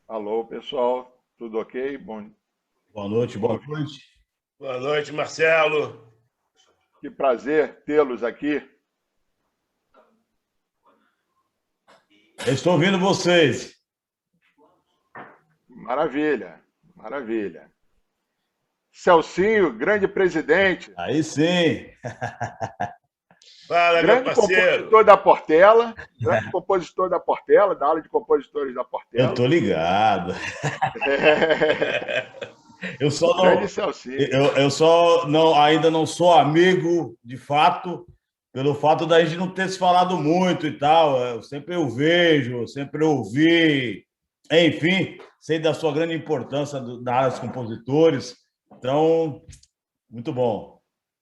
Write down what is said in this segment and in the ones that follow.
Alô, pessoal, tudo ok? Bom, Boa noite, boa bom, noite. Boa noite, Marcelo. que prazer tê-los aqui. Eu estou ouvindo vocês. Maravilha, maravilha. Celcinho, grande presidente, Aí sim. Fala, meu grande parceiro. compositor da Portela, grande compositor da Portela, da aula de compositores da Eu Portela. tô ligado. Eu só Grande não, Celcinho. eu só não, ainda não sou amigo, de fato, pelo fato da gente não ter se falado muito e tal. Eu sempre eu vejo, sempre eu ouvi. Enfim, sei da sua grande importância da área dos compositores. Então, muito bom.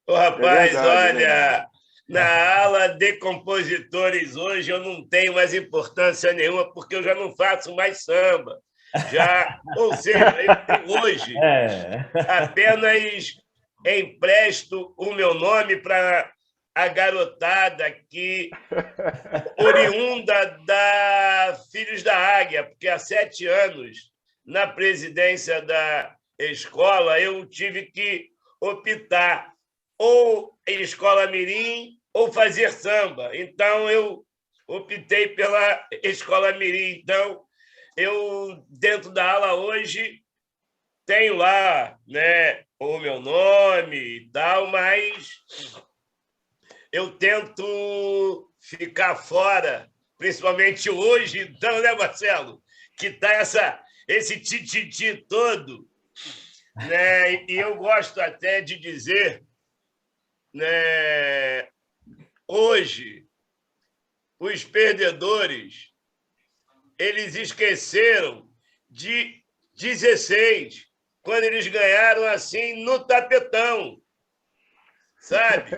Ô, É rapaz, verdade, é verdade. olha, na aula de compositores hoje eu não tenho mais importância nenhuma porque eu já não faço mais samba. Ou seja, eu hoje É. apenas empresto o meu nome para a garotada que oriunda da Filhos da Águia, porque há 7 anos, na presidência da escola, eu tive que optar ou em escola mirim ou fazer samba. Então, eu optei pela escola mirim. Então, eu, dentro da aula hoje, tenho lá, né, o meu nome e tal, mas eu tento ficar fora, principalmente hoje, então, né, Marcelo? Que tá esse tititi todo, né? E eu gosto até de dizer, né, hoje, os perdedores, eles esqueceram de 16, quando eles ganharam assim no tapetão, sabe?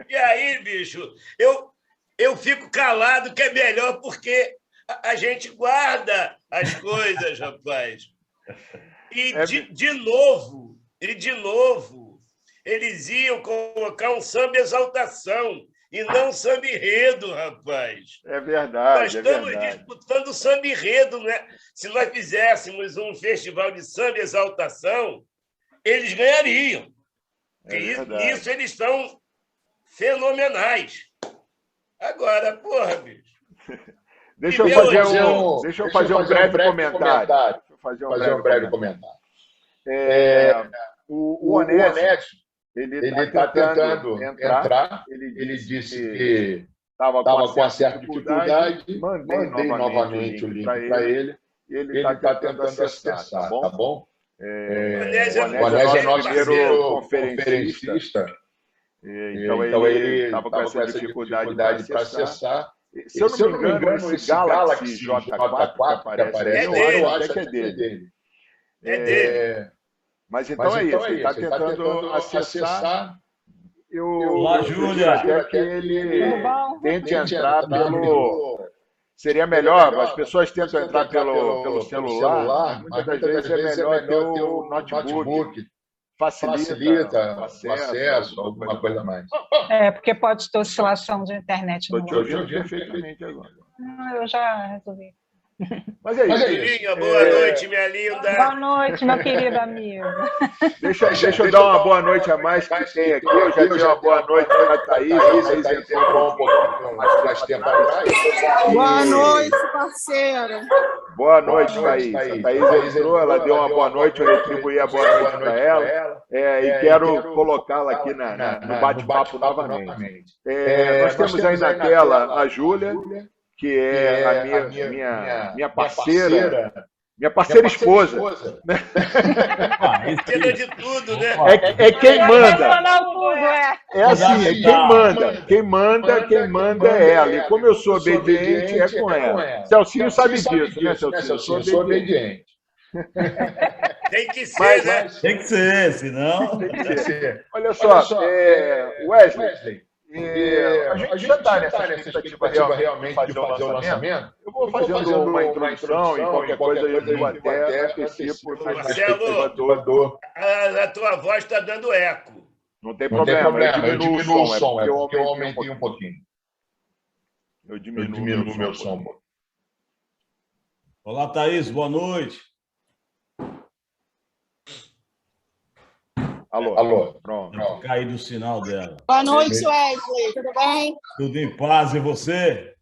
E aí, bicho, eu fico calado, que é melhor, porque a gente guarda as coisas, rapaz. E É, de novo, eles iam colocar um samba exaltação e não samba enredo, rapaz. é Nós verdade, é estamos verdade. disputando samba enredo, né? Se nós fizéssemos um festival de samba exaltação, eles ganhariam. É Porque verdade. nisso eles são fenomenais. Agora, porra, bicho. Deixa eu fazer Ideologia. deixa eu fazer um breve comentário. Deixa eu fazer um breve comentário. É, o Onésio, ele está tentando entrar. Ele Ele disse disse que que estava com uma estava com uma certa certa dificuldade. dificuldade, Mandei mandei novamente o novamente o link para link para ele ele, e ele está ele está tentando tentando acessar, tá acessar, tá bom? bom? O O Onésio é O Onésio é Anésio é nosso meu nosso parceiro. primeiro primeiro conferencista, conferencista, então então ele ele estava com estava essa com essa dificuldade para dificuldade para acessar. acessar. Se eu não Se eu me não me engano, engano, esse esse Galaxy Galaxy J4 que J4 que aparece aí, É aparece eu aí, acho eu dele. até acho que é até que é dele. dele. É dele. Mas então Mas é então isso, é ele está isso, ele está tentando tentando acessar. acessar. Olá, Eu Eu sugiro Júlia. até sugiro que até que Tudo ele ele bom? tente tente entrar entrar pelo. pelo. Seria Seria melhor, as melhor, as pessoas pessoas tentam tentam entrar entrar pelo pelo celular, mas celular, muitas mas das muitas vezes das é vezes é melhor ter melhor ter o o notebook, notebook, facilita o facilita o acesso, acesso, alguma alguma coisa mais. coisa mais. É, porque pode ter oscilação de internet Estou no te Estou te ouvindo ouvindo perfeitamente agora. Não, eu já resolvi. Mas é Mas é isso. isso. Julinha, boa noite, minha Boa linda. noite, meu querido amigo. Deixa eu dar uma boa noite a mais que tem aqui. Eu já dei uma boa noite para a Thaís. A Thaís entrou entrou um pouquinho mais mais tempo tempo atrás. atrás. Boa noite, parceiro. Boa Boa noite, noite, Thaís. A Thaís. A Thaís Thaís entrou, ela entrou, deu ela uma deu boa uma boa noite, eu noite, eu retribuí a boa retribuí a noite boa para noite para ela. ela. E E quero quero colocá-la aqui colocá-la aqui no no bate-papo bate-papo novamente. novamente. Nós Nós temos aí temos na aí na tela a tela Júlia, que que é a é a minha minha parceira, parceira, minha minha parceira parceira esposa. esposa. Ah, isso Cena aí. de tudo, né? Opa, É quem manda. Profissional tudo, é. É assim, é que quem tal? manda. Quem manda é ela. E como eu sou Eu sou obediente, é obediente, com é com ela. ela. Celcinho Celcinho sabe sabe disso, né, disso, né, Celcinho? Eu sou Celcinho? Eu sou obediente. obediente. Tem que ser, Mas né? Tem que ser, senão. tem que Tem que ser. ser. Olha Olha só, só, Wesley, Wesley, a a gente já gente está já nessa está nessa expectativa expectativa realmente de realmente de fazer o fazer o lançamento. lançamento. Eu vou Eu vou fazendo uma fazendo uma introdução e introdução e qualquer coisa qualquer coisa eu eu até antecipo antecipo na Marcelo, expectativa expectativa do. a tua voz está dando eco. Não tem Não tem problema, eu problema, eu diminuo o diminuo o som, é som, porque é eu porque eu aumentei um aumentei um pouquinho. pouquinho. Eu Eu diminuo o meu diminuo o som um meu som um pouquinho. pouquinho. Olá, Thaís, boa noite. Alô. Pronto. Caí do sinal dela. Boa noite, Wesley. Tudo bem? Tudo em paz, e você?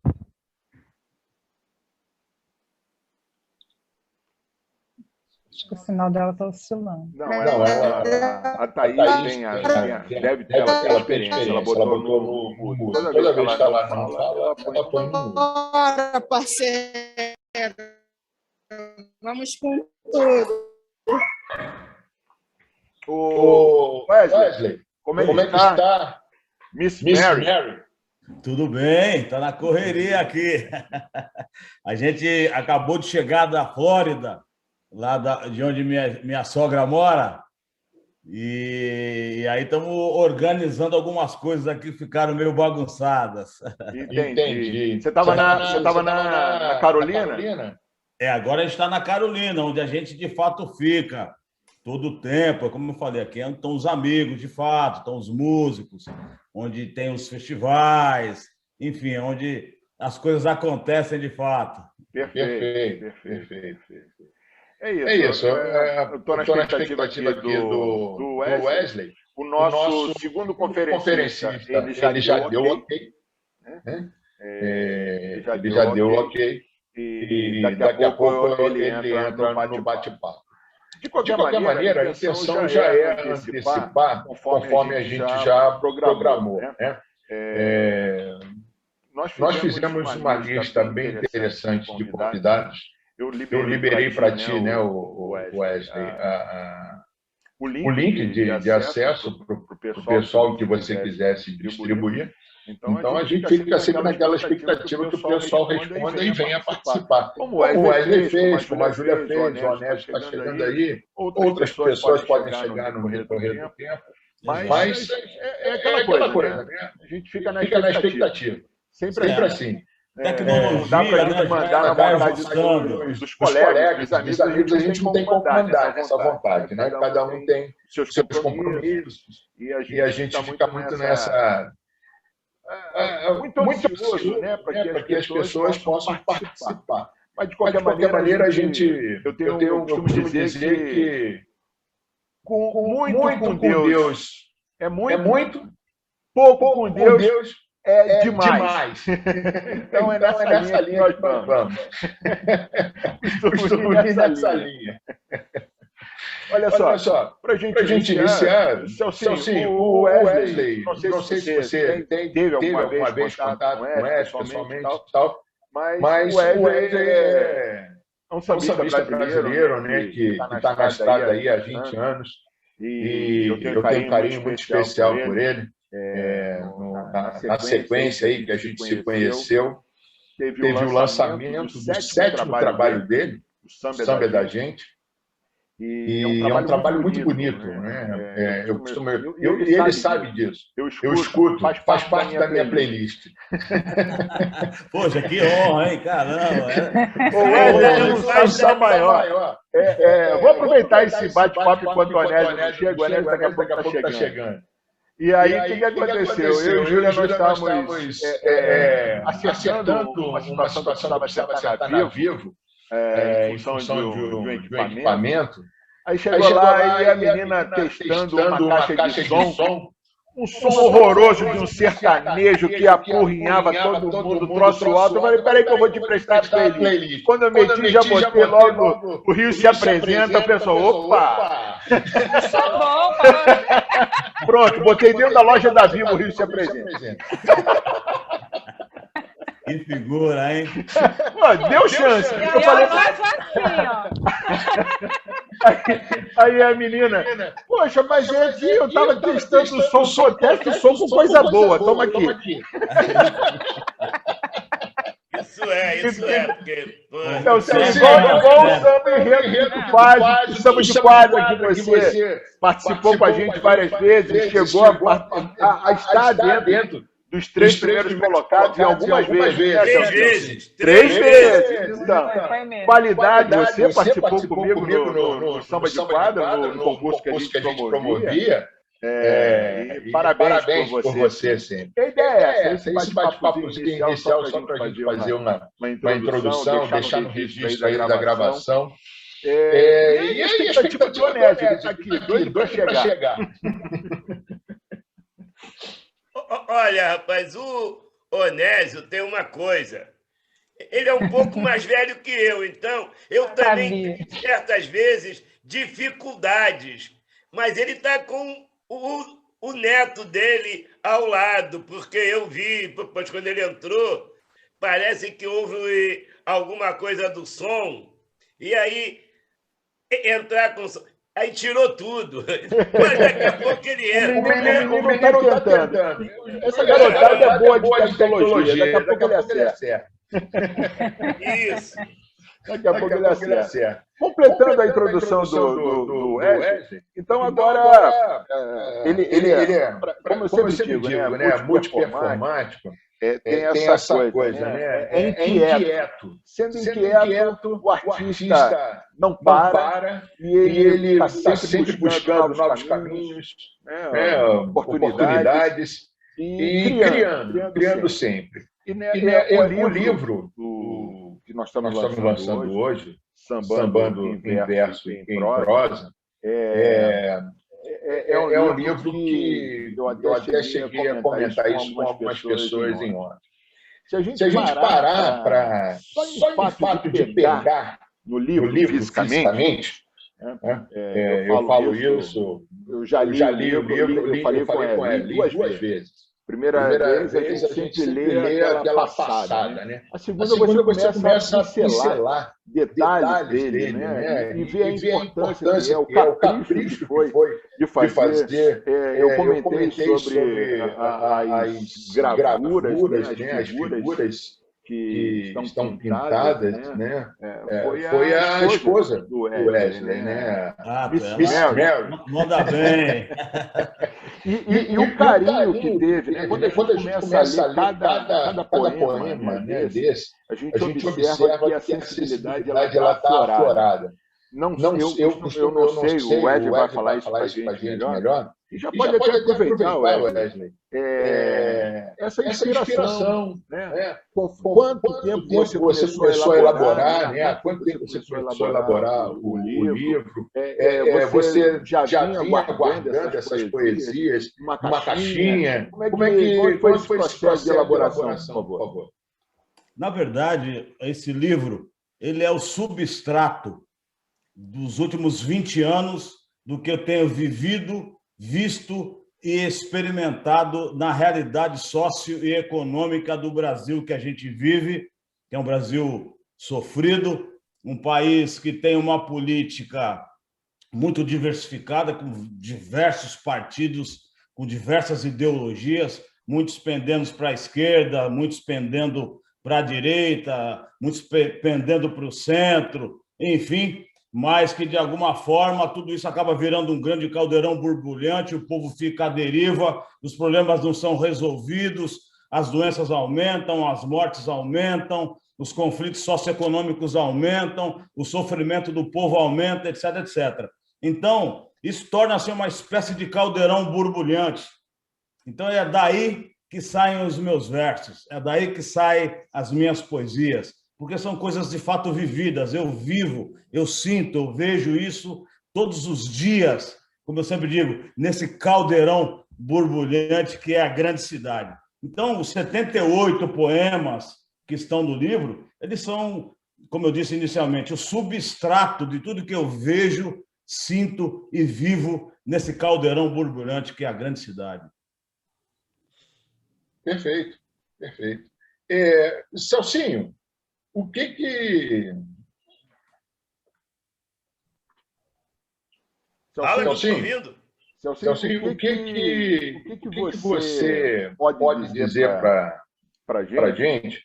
Acho que o sinal dela está oscilando. Não, a Thaís deve ter experiência. Ela botou no mudo. Toda vez que ela não fala, ela põe no mudo. Bora, parceiro. Vamos com tudo. Wesley, como é que está? Miss Mary? Tudo bem, está na correria aqui. A gente acabou de chegar da Flórida, lá de onde minha sogra mora, e aí estamos organizando algumas coisas aqui que ficaram meio bagunçadas. Entendi. Você estava na Carolina? Agora a gente está na Carolina, onde a gente de fato fica todo o tempo. Como eu falei, aqui estão os amigos de fato, estão os músicos, onde tem os festivais, enfim, onde as coisas acontecem de fato. Perfeito. É isso. Eu estou na expectativa aqui do Wesley. O nosso segundo conferencista, ele já deu ok. Ele já deu ok. E daqui a pouco ele entra no bate-papo. De qualquer maneira, a intenção já é antecipar, conforme a gente já programou. Nós fizemos uma lista bem interessante de convidados. Eu liberei para ti, né, o Wesley, o link de acesso para o pessoal que você quisesse distribuir. Então, a gente fica sempre naquela expectativa que o pessoal responda e venha participar. Como o Wesley fez, como a Júlia fez, o Onésio está chegando aí, outras pessoas podem chegar no decorrer do tempo. Mas é aquela coisa, né? A gente fica na expectativa. Sempre assim. Tecnologia, dá para a gente mandar na vontade dos colegas, dos amigos, a gente não tem como mandar nessa vontade, né? Cada um tem seus compromissos e a gente fica muito nessa... muito ansioso, né, para que as pessoas possam participar. Mas, de qualquer maneira, eu costumo dizer que muito com Deus é muito, pouco com Deus é demais. Então, é nessa linha que nós vamos. Costumo ir nessa linha. Olha só, para a gente iniciar, o Wesley, não sei se você teve alguma vez contato com o Wesley pessoalmente e tal, mas o Wesley é um sambista brasileiro, né, que está na estrada aí há 20 anos, e eu tenho um carinho muito especial por ele. Na sequência aí que a gente se conheceu, teve o lançamento do 7º trabalho dele, o Samba é da Gente. E é um trabalho muito bonito, né? Ele sabe disso. Eu escuto, faz parte da minha playlist. Poxa, que honra, hein? Caramba! O Wesley é um maior. Vou aproveitar esse bate-papo enquanto o Onésio chega. O Onésio daqui a pouco está chegando. E aí, o que aconteceu? Eu e o Júlia, nós estávamos acertando uma situação que estava sendo ao vivo, em função de um equipamento. Aí chegou lá e a menina testando uma caixa de som, um som horroroso de um sertanejo que apurrinhava todo mundo, troço alto. Eu falei, peraí que eu vou te prestar a playlist. Quando eu meti, já botei logo o Rio Se Apresenta, a pessoa, opa! Pronto, botei dentro da loja da Vivo, o Rio Se Apresenta. Que figura, hein? Deu chance. Eu falei, assim, ó. Aí a menina, poxa, mas aqui eu estava testando o som, teste o som com coisa boa, toma aqui. Isso é, porque... Então, igual o samba enredo que faz, o samba de quadra que você participou com a gente várias vezes, chegou a estar dentro dos 3 primeiros colocados em algumas vezes. 3 vezes. Então, qualidade, você participou comigo no Samba de Quadra, no concurso que a gente promovia. E parabéns por você sempre. A ideia é essa, esse bate-papozinho inicial, só para a gente fazer uma introdução, deixar no registro aí da gravação. E a expectativa do Onésio, ele está aqui, doido para chegar. Olha, rapaz, o Onésio tem uma coisa. Ele é um pouco mais velho que eu, então eu também tenho, certas vezes, dificuldades. Mas ele está com o neto dele ao lado, porque eu vi, depois quando ele entrou, parece que houve alguma coisa do som, e aí entrar com som. Aí tirou tudo. Mas daqui a pouco ele entra. O menino está tentando. Essa garotada é boa de tecnologia. Daqui a pouco ele acerta. Isso. Daqui a pouco ele acerta. Completando a introdução do Wesley, então agora ele é, como eu sempre digo, né, multiperformático. Tem essa coisa, né? É inquieto. Sendo inquieto, o artista não para e ele está sempre buscando novos caminhos, oportunidades e criando sempre. E o livro que nós estamos lançando hoje, Sambando em Verso e em Prosa, é um livro que eu até cheguei a comentar isso com algumas pessoas em off. Se a gente parar para só em fato de pegar no livro fisicamente, eu falo isso, eu já li o livro, eu falei com ele duas vezes. Primeira vez a gente lê aquela passada, né? A segunda você começa a pincelar detalhes dele, né? E ver a importância que é, o capricho que foi de fazer. Eu comentei sobre as gravuras, né? As figuras que estão pintadas, né? Foi a esposa do Wesley, né? Miss Mary. Manda bem. E o carinho que teve, né? Quando a gente começa a ler cada poema desse, a gente observa que a sensibilidade ela está aflorada. Eu não sei, o Wesley vai falar isso para a gente melhor. E já pode até aproveitar, Wesley, essa inspiração, né? Quanto tempo você começou a elaborar, né? Há quanto tempo você começou a elaborar o livro? Você já vinha guardando essas poesias numa caixinha? Como é que foi esse processo de elaboração, por favor? Na verdade, esse livro ele é o substrato dos últimos 20 anos do que eu tenho vivido, visto e experimentado na realidade sócio e econômica do Brasil que a gente vive, que é um Brasil sofrido, um país que tem uma política muito diversificada, com diversos partidos, com diversas ideologias, muitos pendendo para a esquerda, muitos pendendo para a direita, muitos pendendo para o centro, enfim, mas que, de alguma forma, tudo isso acaba virando um grande caldeirão borbulhante, o povo fica à deriva, os problemas não são resolvidos, as doenças aumentam, as mortes aumentam, os conflitos socioeconômicos aumentam, o sofrimento do povo aumenta, etc., etc. Então, isso torna-se uma espécie de caldeirão borbulhante. Então, é daí que saem os meus versos, é daí que saem as minhas poesias, porque são coisas de fato vividas, eu vivo, eu sinto, eu vejo isso todos os dias, como eu sempre digo, nesse caldeirão borbulhante que é a grande cidade. Então, os 78 poemas que estão no livro, eles são, como eu disse inicialmente, o substrato de tudo que eu vejo, sinto e vivo nesse caldeirão borbulhante que é a grande cidade. Perfeito, perfeito. Celcinho, o que Celcinho, o que você pode dizer para a gente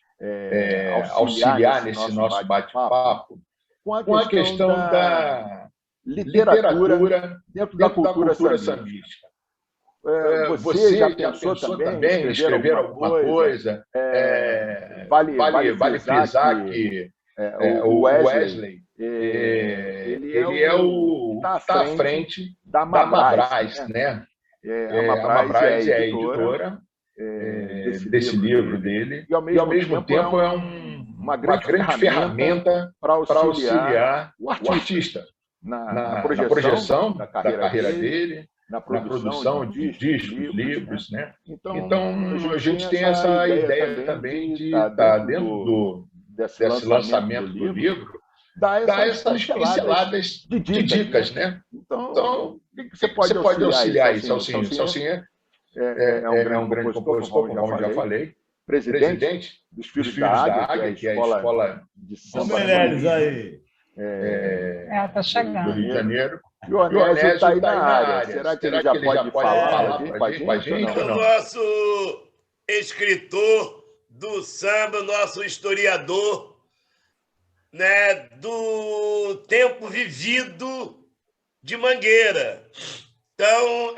auxiliar nesse nosso bate-papo com a questão da literatura dentro da cultura sambística? Você já pensou também em escrever alguma coisa? Vale frisar que o Wesley ele está à frente da Mabras, né? A Mabrás é a editora desse livro dele, e, ao mesmo tempo, é uma grande ferramenta para auxiliar o artista na projeção da carreira dele, na produção de discos, livros, né? Então, a gente tem essa ideia também de estar dentro desse lançamento do livro, dar essas pinceladas de dicas, né? Então, você pode auxiliar isso, Celcinha. É um grande compositor, como eu já falei, presidente dos Filhos da Águia, que é a escola de samba aí. Tá chegando. do Rio de Janeiro. E o Onésio está aí na área. Será que ele já pode falar com a gente? O nosso escritor do samba, nosso historiador, né, do tempo vivido de Mangueira. Então,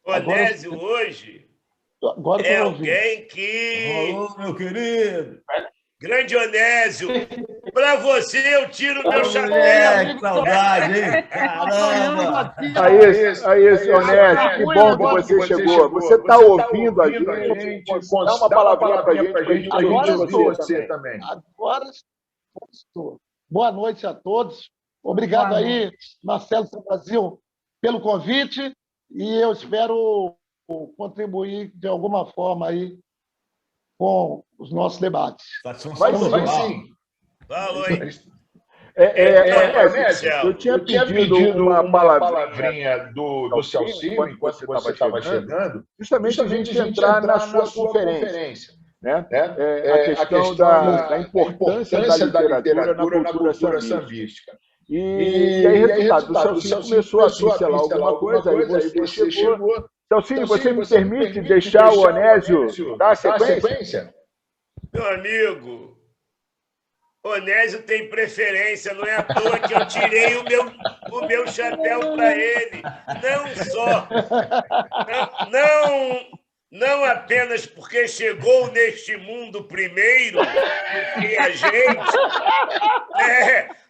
Onésio hoje é alguém que... Alô, meu querido! Grande Onésio, para você eu tiro meu chapéu. Que saudade, hein? Caramba! Aí, Onésio, que bom que você chegou. Você está ouvindo a gente? Dá uma palavrinha para a gente ouvir você também. Agora estou. Boa noite a todos. Obrigado aí, Marcelo Brasil, pelo convite, e eu espero contribuir de alguma forma aí com os nossos debates. Vai sim. Falou aí. Eu tinha pedido uma palavrinha do Celcinho enquanto você estava chegando, justamente a gente entrar na sua conferência. Né? A questão da importância da literatura na cultura sambística. E aí, resultado, o Celcinho começou a pincelar alguma coisa, aí você chegou. Celcinho, você me permite deixar o Onésio dar a sequência? Meu amigo, Onésio tem preferência, não é à toa que eu tirei o meu chapéu para ele. Não apenas porque chegou neste mundo primeiro que a gente,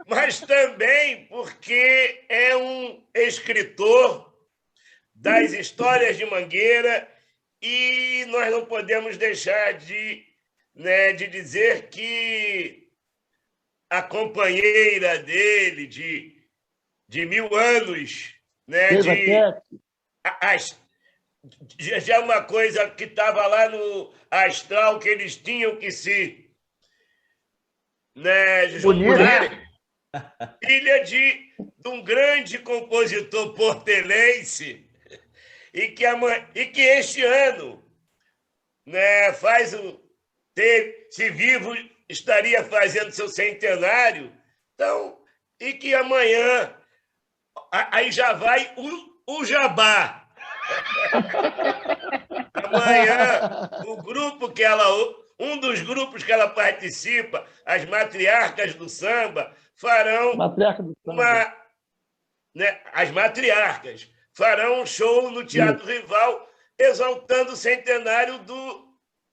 mas também porque é um escritor das histórias de Mangueira, e nós não podemos deixar de dizer que a companheira dele de 1000 anos, já é uma coisa que estava lá no astral, que eles tinham que se juntar, filha de um grande compositor portelense, e que este ano se vivo, estaria fazendo seu centenário, então, e que amanhã aí já vai o jabá. Amanhã, um dos grupos que ela participa, as matriarcas do samba, farão as matriarcas farão um show no Teatro Rival, exaltando o centenário do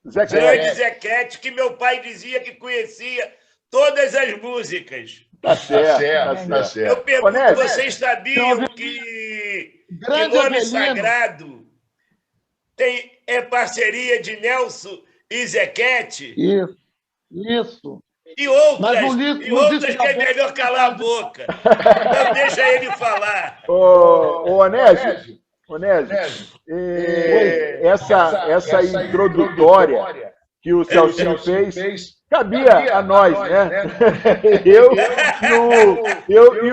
grande Zequete, que meu pai dizia que conhecia todas as músicas. Tá certo. Eu pergunto, vocês sabiam que Nome Sagrado é parceria de Nelson e Zequete? Isso. E outras que é melhor calar a boca. Não deixa ele falar. Onésio, essa introdutória que o Celcinho fez cabia a nós, né? eu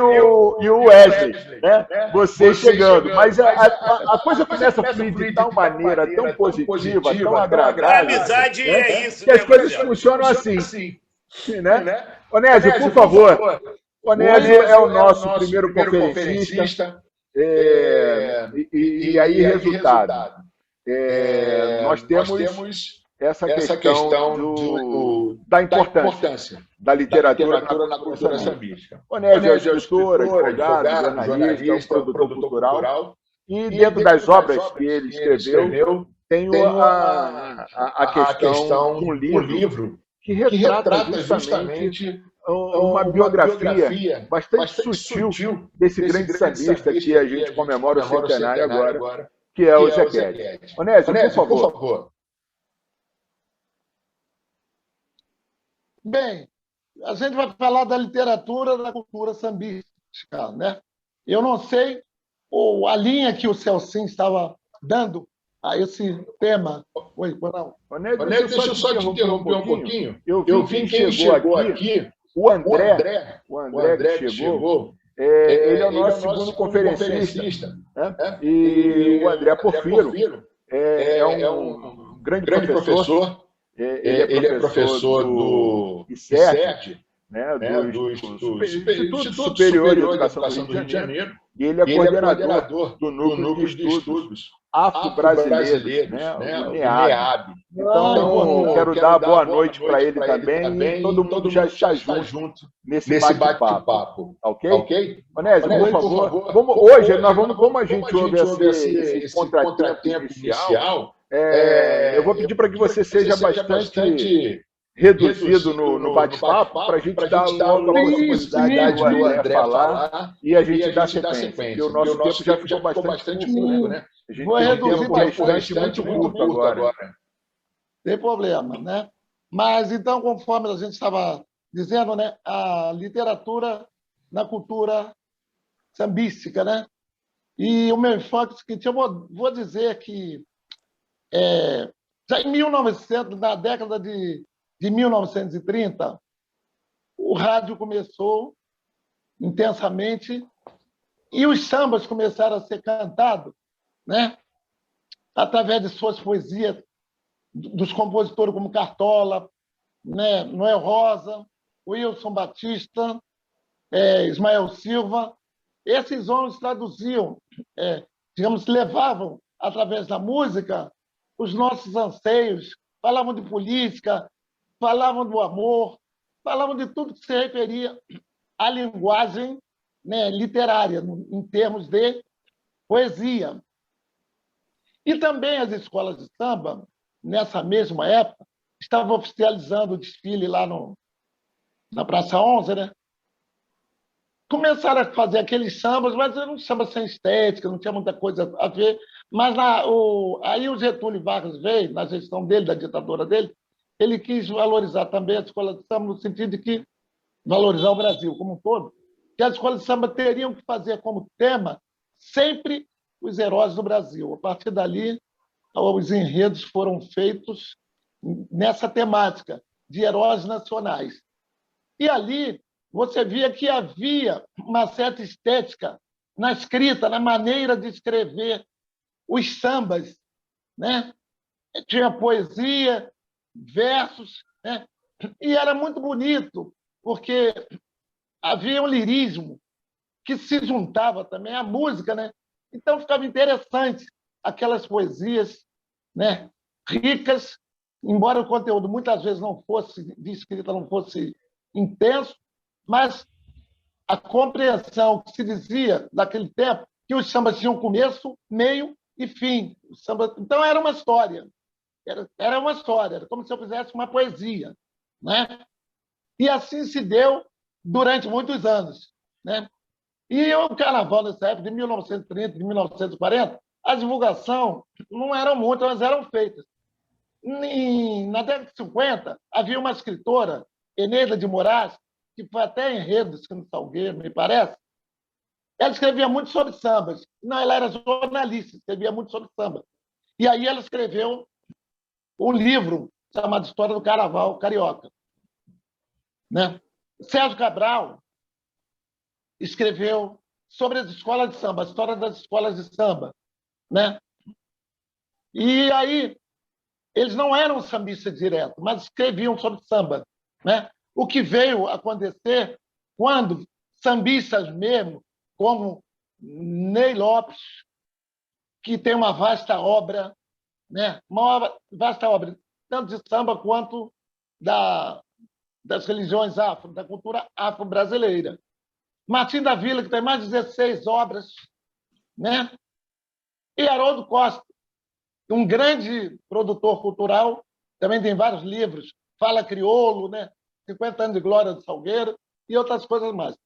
e o Wesley, né? Você chegando. Mas a coisa começa a fluir de tal maneira, tão positiva, tão agradável. A amizade é isso, que as coisas funcionam assim. Né? Onésio, por favor. Onésio é o nosso primeiro conferencista. E aí, resultado. Nós temos essa questão da importância da literatura na cultura sambística. Onésio é escritor, advogado, jornalista, produtor cultural. E dentro das obras que ele escreveu, tem a questão de um livro que retrata justamente uma biografia bastante sutil desse grande sambista que a gente comemora o centenário agora, que é o Zequete. Onésio, por favor. Bem, a gente vai falar da literatura, da cultura sambística, né? Eu não sei a linha que o Celcinho estava dando a esse tema. Oi, não. Onésio, deixa eu só te interromper um pouquinho. Eu vi quem chegou aqui, o André que chegou, ele é o nosso segundo conferencista, né? E o André Porfiro é um grande professor. Ele é professor do ICERD, né, do Instituto Superior de Educação do Rio de Janeiro, e ele é coordenador do Núcleo de Estudos Afro-Brasileiros, né, o NEAB. Então, quero dar boa noite para ele também, e todo mundo já está junto nesse bate-papo, ok? Onésio, por favor. Hoje, nós vamos, como a gente ouve esse contratempo inicial, eu vou pedir para que você seja bastante reduzido no bate-papo, para a gente dar logo a possibilidade do André falar e a gente dar sequência, porque o nosso tempo já ficou bastante curto, né? A gente tem um tempo restante muito curto agora. Tem problema, né? Mas, então, conforme a gente estava dizendo, né, a literatura na cultura sambística, né? E o meu enfoque é o seguinte, eu vou dizer que já em 1900, na década de 1930, o rádio começou intensamente e os sambas começaram a ser cantados, né, através de suas poesias, dos compositores como Cartola, né, Noel Rosa, Wilson Batista, Ismael Silva. Esses homens traduziam, digamos, levavam, através da música, os nossos anseios, falavam de política, falavam do amor, falavam de tudo que se referia à linguagem, né, literária, em termos de poesia. E também as escolas de samba, nessa mesma época, estavam oficializando o desfile lá na Praça 11, né? Começaram a fazer aqueles sambas, mas era um samba sem estética, não tinha muita coisa a ver. Mas aí o Getúlio Vargas veio, na gestão dele, da ditadura dele, ele quis valorizar também a escola de samba, no sentido de que valorizar o Brasil como um todo, que as escolas de samba teriam que fazer como tema sempre os heróis do Brasil. A partir dali, os enredos foram feitos nessa temática de heróis nacionais. E ali você via que havia uma certa estética na escrita, na maneira de escrever os sambas, né? Tinha poesia, versos, né? E era muito bonito, porque havia um lirismo que se juntava também à música, né? Então ficava interessante aquelas poesias, né, ricas, embora o conteúdo muitas vezes não fosse de escrita, não fosse intenso, mas a compreensão que se dizia naquele tempo que os sambas tinham começo, meio e fim. Então era uma história. Era uma história, era como se eu fizesse uma poesia, né? E assim se deu durante muitos anos, né? E o carnaval, nessa época, de 1930, de 1940, a divulgação não era muita, mas eram feitas. Na década de 50, havia uma escritora, Eneida de Moraes, que foi até enredo do Salgueiro, me parece. Ela escrevia muito sobre sambas. Não, ela era jornalista, escrevia muito sobre samba. E aí ela escreveu um livro chamado História do Carnaval Carioca, né? Sérgio Cabral escreveu sobre as escolas de samba, a história das escolas de samba, né? E aí eles não eram sambistas direto, mas escreviam sobre samba, né? O que veio acontecer quando sambistas mesmo, como Ney Lopes, que tem uma vasta obra, né? Vasta obra, tanto de samba quanto das religiões afro, da cultura afro-brasileira. Martim da Vila, que tem mais de 16 obras, né? E Haroldo Costa, um grande produtor cultural, também tem vários livros, Fala Crioulo, né? 50 anos de glória do Salgueiro e outras coisas mais.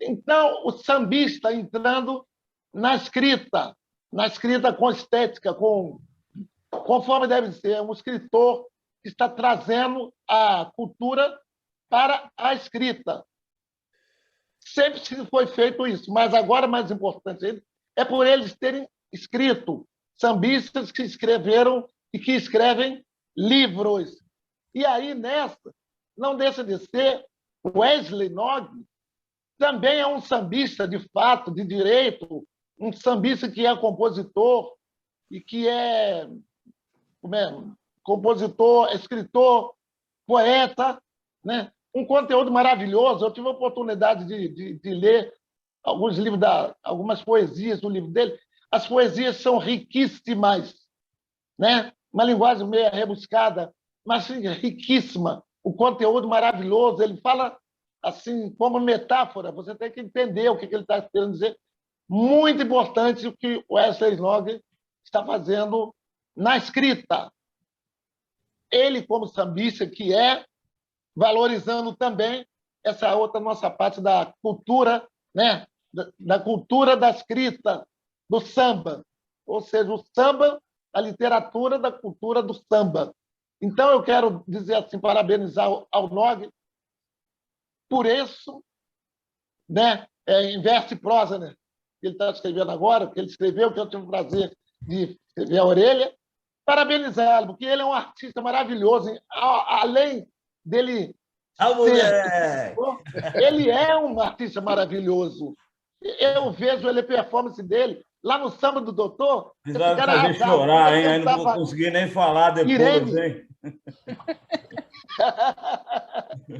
Então, o sambista entrando na escrita com estética, conforme deve ser, um escritor que está trazendo a cultura para a escrita. Sempre foi feito isso, mas agora, mais importante ainda, é por eles terem escrito, sambistas que escreveram e que escrevem livros. E aí, nessa, não deixa de ser Wesley Nog, também é um sambista de fato, de direito, um sambista que é compositor e que é compositor, escritor, poeta, né? Um conteúdo maravilhoso. Eu tive a oportunidade de ler alguns livros, algumas poesias do livro dele. As poesias são riquíssimas, né? Uma linguagem meio rebuscada, mas sim, riquíssima. O conteúdo maravilhoso. Ele fala assim, como metáfora, você tem que entender o que ele está querendo dizer. Muito importante o que o Wesley Nog está fazendo na escrita. Ele, como sambista que é, valorizando também essa outra nossa parte da cultura, né? Da cultura da escrita, do samba. Ou seja, o samba, a literatura da cultura do samba. Então, eu quero dizer assim, parabenizar ao Nog por isso, né? Em verso e prosa, né? Que ele está escrevendo agora, que ele escreveu, que eu tive o prazer de escrever a orelha, parabenizá-lo, porque ele é um artista maravilhoso, hein? Além dele ser... Ele é um artista maravilhoso. Eu vejo ele, a performance dele, lá no Samba do Doutor... Você vai fazer chorar, hein? Aí não vou conseguir nem falar depois, Irene. Hein?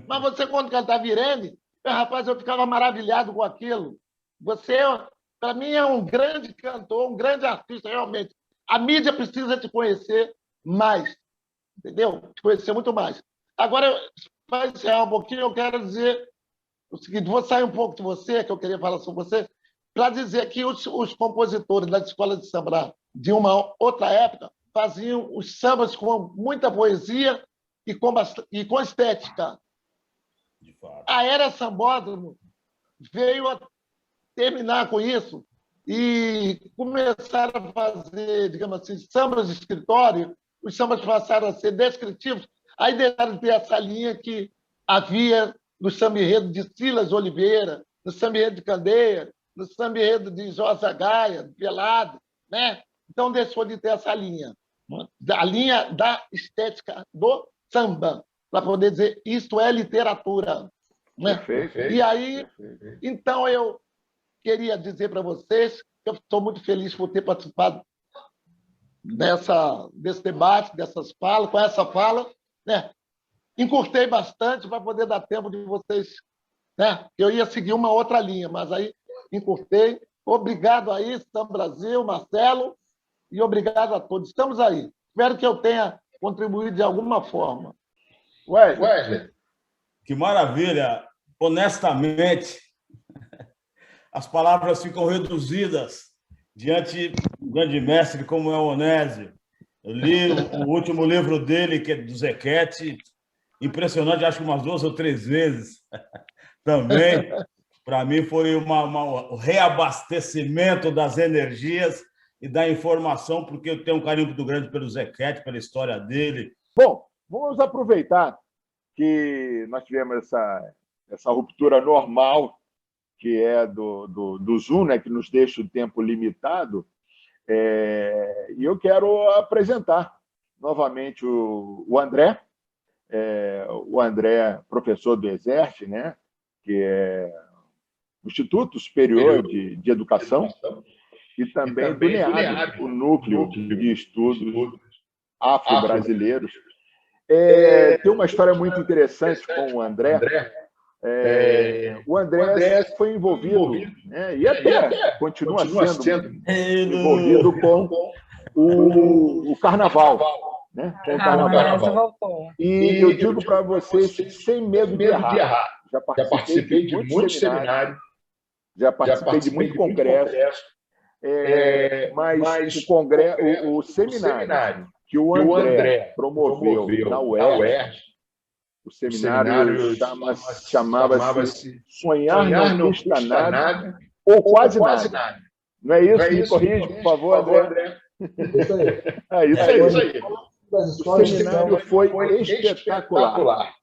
Mas você, quando cantava Irene, rapaz, eu ficava maravilhado com aquilo. Você, para mim, é um grande cantor, um grande artista, realmente. A mídia precisa te conhecer mais, entendeu? Te conhecer muito mais. Agora, para encerrar um pouquinho, eu quero dizer o seguinte, vou sair um pouco de você, que eu queria falar sobre você, para dizer que os compositores das escolas de samba de uma outra época faziam os sambas com muita poesia e com estética. A Era Sambódromo veio a terminar com isso e começaram a fazer, digamos assim, sambas de escritório, os sambas passaram a ser descritivos, aí deixaram de ter essa linha que havia no samba-enredo de Silas Oliveira, no samba-enredo de Candeia, no samba-enredo de Josa Gaia, de Pelado, né? Então deixou de ter essa linha, a linha da estética do samba, para poder dizer isso é literatura. Né? Perfeito. E aí, então, eu queria dizer para vocês que eu estou muito feliz por ter participado desse debate, dessas falas, com essa fala. Né? Encurtei bastante para poder dar tempo de vocês. Né? Eu ia seguir uma outra linha, mas aí encurtei. Obrigado aí, Samba Brasil, Marcelo, e obrigado a todos. Estamos aí. Espero que eu tenha contribuído de alguma forma. Wesley. Que maravilha! Honestamente, as palavras ficam reduzidas diante de um grande mestre como é o Onésio. Eu li o último livro dele, que é do Zequete, impressionante, acho que umas 2 ou 3 vezes. Também, para mim, foi um reabastecimento das energias e da informação, porque eu tenho um carinho muito grande pelo Zequete, pela história dele. Bom, vamos aproveitar que nós tivemos essa ruptura normal, que é do Zoom, né, que nos deixa o tempo limitado, e eu quero apresentar novamente o André, o André, professor do Exerce, né, que é o Instituto Superior de Educação, e também do NEAB, o Núcleo de Estudos Afro-Brasileiros. Tem uma história muito interessante com o André. O André foi envolvido, né, e até continua sendo envolvido com o Carnaval. Né, com o Carnaval. E eu digo para vocês, sem medo de errar, já participei de muitos seminários, já participei de muito congresso, mas o seminário que o André promoveu na UERJ O seminário chamava-se Sonhar Não Custa Nada ou Quase Nada. Não é isso? Me corrige, por favor, André. Isso aí. É isso aí. O seminário foi espetacular.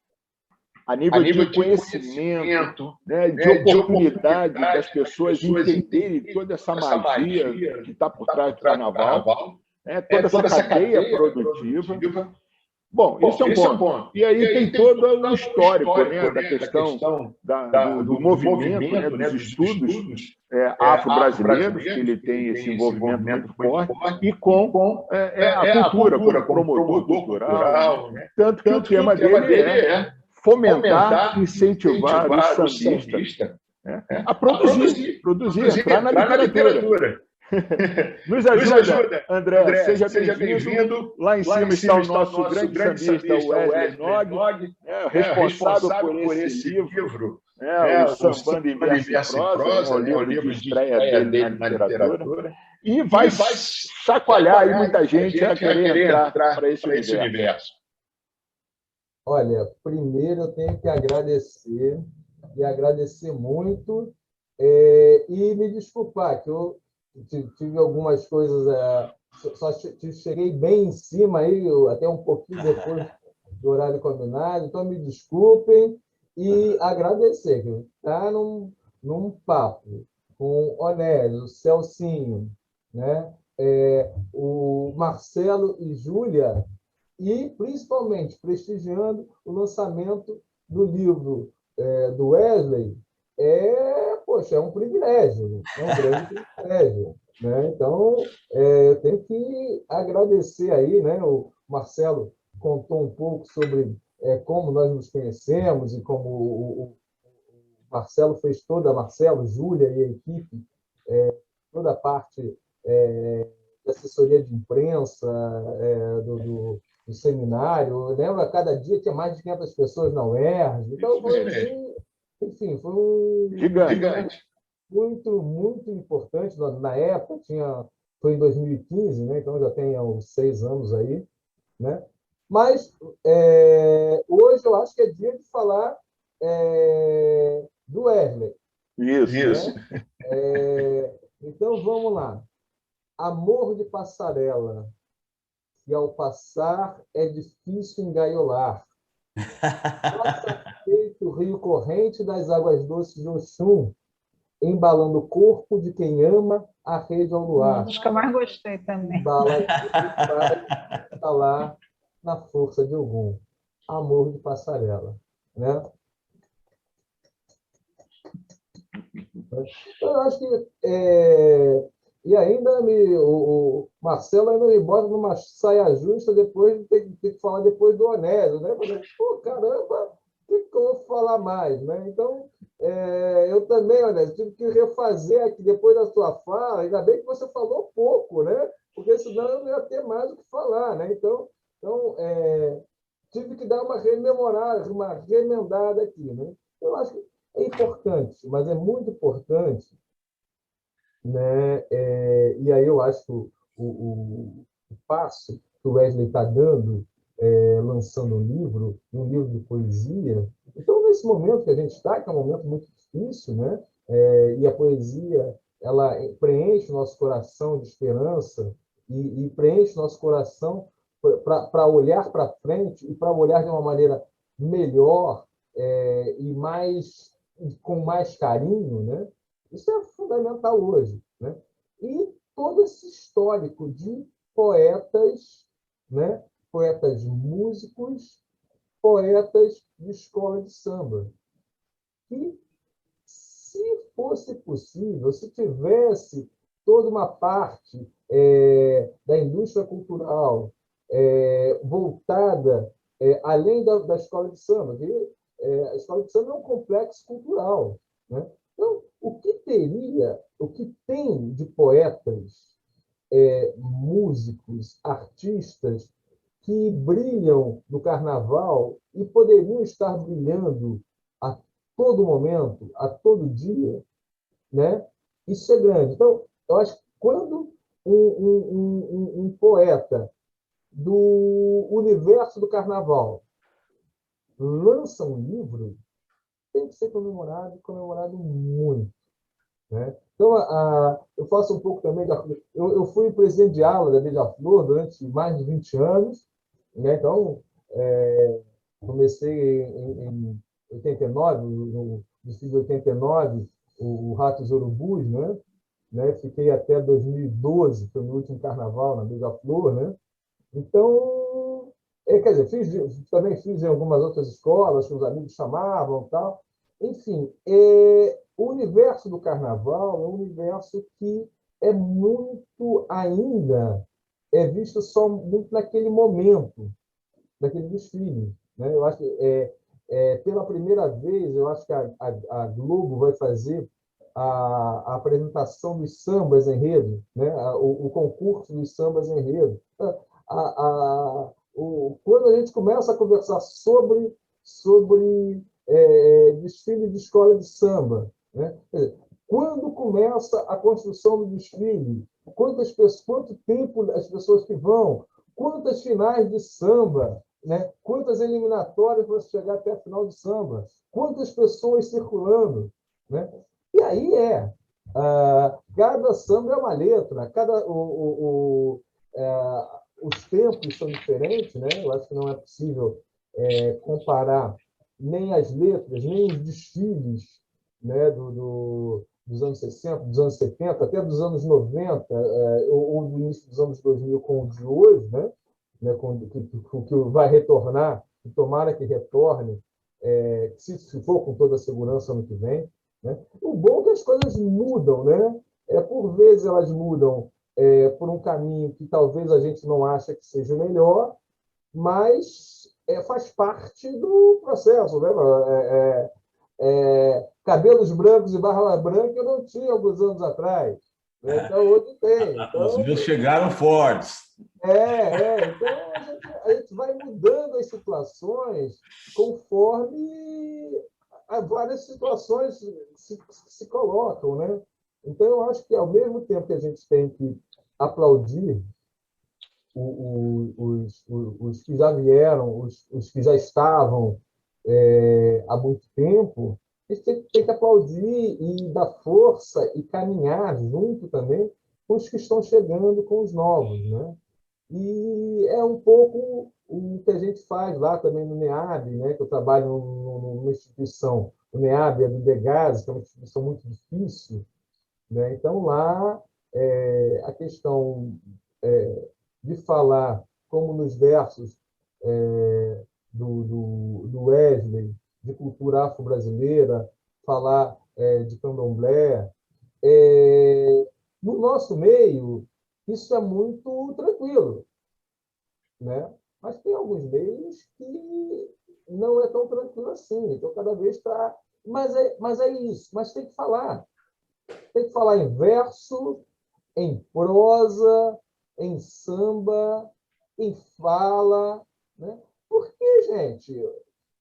A nível de conhecimento, né, de oportunidade das pessoas entenderem toda essa magia que está por trás do carnaval, toda essa cadeia produtiva. Bom, esse é um ponto. E aí tem todo o histórico, né, da questão do movimento, né, dos estudos afro-brasileiros, que ele tem esse envolvimento muito forte, e com a cultura, como promotor cultural. Né? Tanto que o tema dele é fomentar, incentivar o sambista a produzir, entrar na literatura. Nos ajuda, André. Seja bem-vindo. Lá em cima está o nosso grande sambista, o Wesley Nog, responsável por esse livro, o Sambando em Verso e Prosa, o livro de estreia dele na literatura. E vai chacoalhar aí muita gente a querer entrar para esse universo. Olha, primeiro eu tenho que agradecer, e agradecer muito, e me desculpar, que eu tive algumas coisas, só cheguei bem em cima, aí, até um pouquinho depois do horário combinado, então me desculpem, e agradecer, que está num papo com o Onélio, o Celcinho, né? O Marcelo e Júlia, e, principalmente, prestigiando o lançamento do livro do Wesley, poxa, é um privilégio, é um grande privilégio. Né? Então, eu tenho que agradecer aí, né? O Marcelo contou um pouco sobre como nós nos conhecemos e como o Marcelo fez Marcelo, Júlia e a equipe, toda a parte de assessoria de imprensa, do seminário. Eu lembro, a cada dia tinha mais de 500 pessoas na UERJ. Então, enfim, foi um gigante. Muito, muito importante. Na época, foi em 2015, né? Então já tem uns 6 anos aí. Né? Mas hoje eu acho que é dia de falar do Wesley. Isso. Né? Então, vamos lá. Amor de passarela, que ao passar é difícil engaiolar. Passa feito o rio corrente das águas doces de Oxum, embalando o corpo de quem ama a rede ao luar. Acho que eu mais gostei também. Embala vai falar na força de Ogum. Amor de passarela. Né? Eu acho que e ainda o Marcelo ainda me bota numa saia justa depois de ter que falar depois do Onésio, né? Pô, caramba, o que eu vou falar mais, né? Então, eu também, Onésio, tive que refazer aqui depois da sua fala. Ainda bem que você falou pouco, né? Porque senão eu não ia ter mais o que falar, né? Então tive que dar uma rememorada, uma remendada aqui, né? Eu acho que é importante, mas é muito importante, né? E aí eu acho que o passo que o Wesley está dando, lançando um livro de poesia. Então, nesse momento que a gente está, que é um momento muito difícil, né? E a poesia ela preenche o nosso coração de esperança e preenche o nosso coração para olhar para frente e para olhar de uma maneira melhor e com mais carinho, né? Isso é fundamental hoje. Né? E todo esse histórico de poetas, né? Poetas músicos, poetas de escola de samba. Que, se fosse possível, se tivesse toda uma parte da indústria cultural voltada além da escola de samba, que a escola de samba é um complexo cultural. Né? Então, o que tem de poetas, músicos, artistas que brilham no carnaval e poderiam estar brilhando a todo momento, a todo dia, né? Isso é grande. Então, eu acho que quando um poeta do universo do carnaval lança um livro, tem que ser comemorado muito, né? Então, eu faço um pouco também eu fui presidente de aula da Beija-Flor durante mais de 20 anos, né? Então, comecei em 89, no desfile de 89, o Ratos e Urubus, né? Fiquei até 2012, foi o meu último carnaval na Beija-Flor, né? Então, quer dizer, também fiz em algumas outras escolas, que os amigos chamavam e tal. Enfim, o universo do carnaval é um universo que é muito ainda visto só muito naquele momento, naquele desfile, né? Eu acho que pela primeira vez, eu acho que a Globo vai fazer a apresentação dos sambas enredo, né? O concurso dos sambas enredo. Quando a gente começa a conversar sobre desfile de escola de samba, né? Quando começa a construção do desfile, quanto tempo as pessoas que vão, quantas finais de samba, né? Quantas eliminatórias para chegar até a final de samba, quantas pessoas circulando, né? E aí cada samba é uma letra, os tempos são diferentes, né? Eu acho que não é possível comparar nem as letras, nem os desfiles, né? Dos anos 60, dos anos 70, até dos anos 90, ou do início dos anos 2000 com o de hoje, né? Que vai retornar, e tomara que retorne, se for com toda a segurança ano que vem, né? O bom é que as coisas mudam, né? Por vezes elas mudam por um caminho que talvez a gente não ache que seja o melhor, mas faz parte do processo, né? Cabelos brancos e barba branca eu não tinha alguns anos atrás, né? Então hoje tem. Então, os meus chegaram fortes. Então a gente vai mudando as situações conforme várias situações se colocam, né? Então, eu acho que, ao mesmo tempo que a gente tem que aplaudir os que já vieram, os que já estavam há muito tempo, a gente tem que aplaudir e dar força e caminhar junto também com os que estão chegando, com os novos, né? E é um pouco o que a gente faz lá também no NEAB, né? Que eu trabalho numa instituição, o NEAB é do Degas, que é uma instituição muito difícil, né? Então, lá, a questão de falar, como nos versos do Wesley, de cultura afro-brasileira, falar de candomblé, no nosso meio, isso é muito tranquilo, né? Mas tem alguns meios que não é tão tranquilo assim. Então, cada vez está... Mas é isso. Mas tem que falar. Tem que falar em verso, em prosa, em samba, em fala, né? Por que, gente?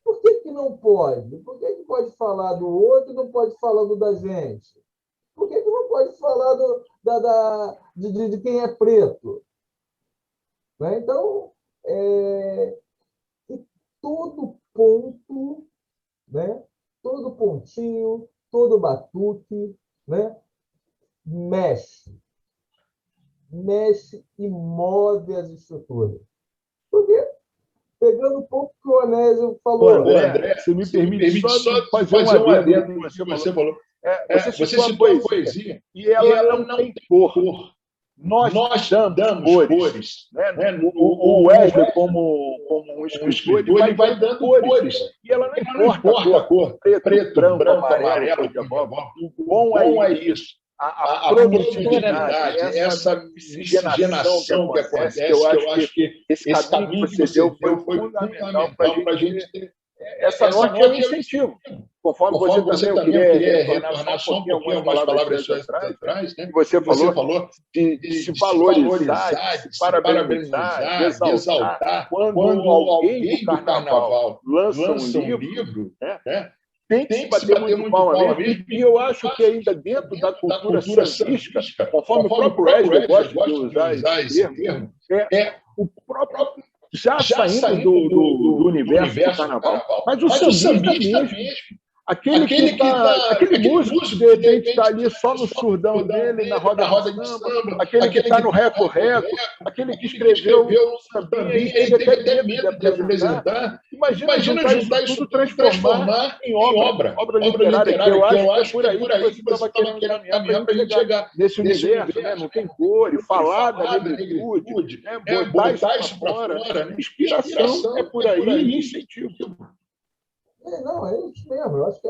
Por que não pode? Por que pode falar do outro e não pode falar do da gente? Por que não pode falar de quem é preto? Né? Então, todo ponto, né? Todo pontinho, todo batuque, né? mexe e move as estruturas. Porque, pegando um pouco o que o Onésio falou... André, você me permite só fazer um adendo no que você falou. Você citou a poesia e ela não tem cor. Nós damos cores. Né? O Wesley, como um escritor, ele vai dando cores. E ela não importa a cor. Preto, branco, amarelo. O bom é isso. A produtividade, essa miscigenação que acontece, que eu acho que esse caminho que você deu foi fundamental para a gente ter. Essa norte é um incentivo. Conforme você também queria retornar só um pouquinho algumas palavras suas atrás, né? Você falou de se valorizar, de se parabenizar, de exaltar. Quando alguém do carnaval lança um livro, né? Tem que se bater muito palma mesmo, e eu acho que ainda dentro da cultura sambística, conforme o próprio Wesley gosta de usar esse termo, o próprio já saindo do universo do carnaval, mas o sambista mesmo. Aquele músico que de repente está ali só no surdão dele, na roda de samba, aquele que está no reco-reco, aquele que escreveu um sambinha e teve até medo de apresentar. Imagina juntar isso tudo, transformar em obra literária, que eu acho que é por aí que você estava querendo caminhar para a gente chegar nesse universo, né? Não tem cor, e falar da negritude, botar isso para fora. Inspiração é por aí e incentivo. Não, é isso mesmo. Eu acho que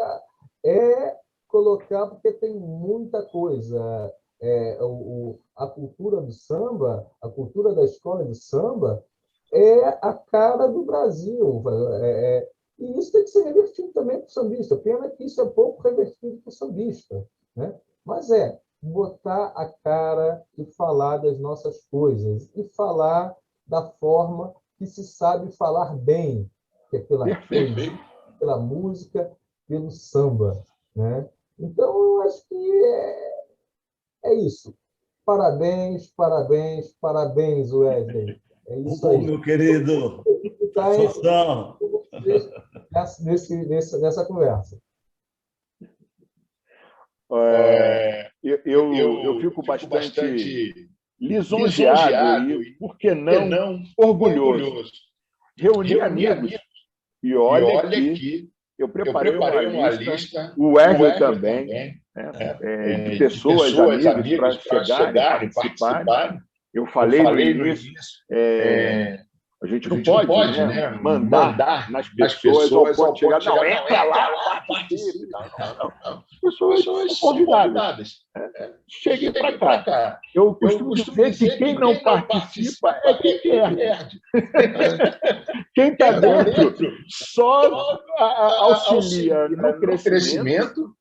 é colocar, porque tem muita coisa. A cultura do samba, a cultura da escola de samba, é a cara do Brasil. E isso tem que ser revertido também para o sambista. Pena que isso é pouco revertido para o sambista, né? Mas botar a cara e falar das nossas coisas, e falar da forma que se sabe falar bem, que é pela pela música, pelo samba, né? Então, eu acho que é isso. Parabéns, Wesley. É isso aí. Meu querido. Nessa conversa. Eu fico bastante lisonjeado e, por que não, orgulhoso. Reunir amigos. E olha que eu preparei uma lista, o Wesley também, de pessoas, amigos, para chegarem e participarem. Eu falei no início, a gente não pode, né, mandar nas pessoas, ou pode chegar, não, entra lá, participe. Não. As pessoas são convidadas. Cheguem para cá. Eu costumo dizer que quem não participa é quem perde. Quem está dentro só auxilia no crescimento,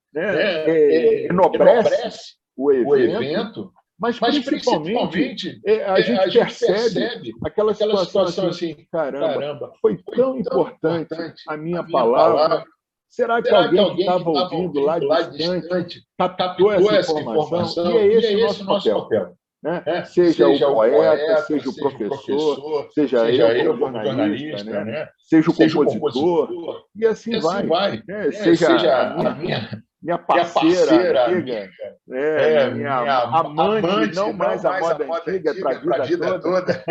enobrece o evento, mas principalmente a gente percebe aquela situação assim, caramba, foi tão importante a minha palavra. Será que alguém que estava ouvindo lá distante captou essa informação? E é esse o nosso papel. Né? Seja o poeta, seja o professor, seja eu como jornalista, né? Seja o compositor, e assim vai. Né? Seja a minha parceira, amiga, minha amante, não mais a moda antiga, para a vida toda.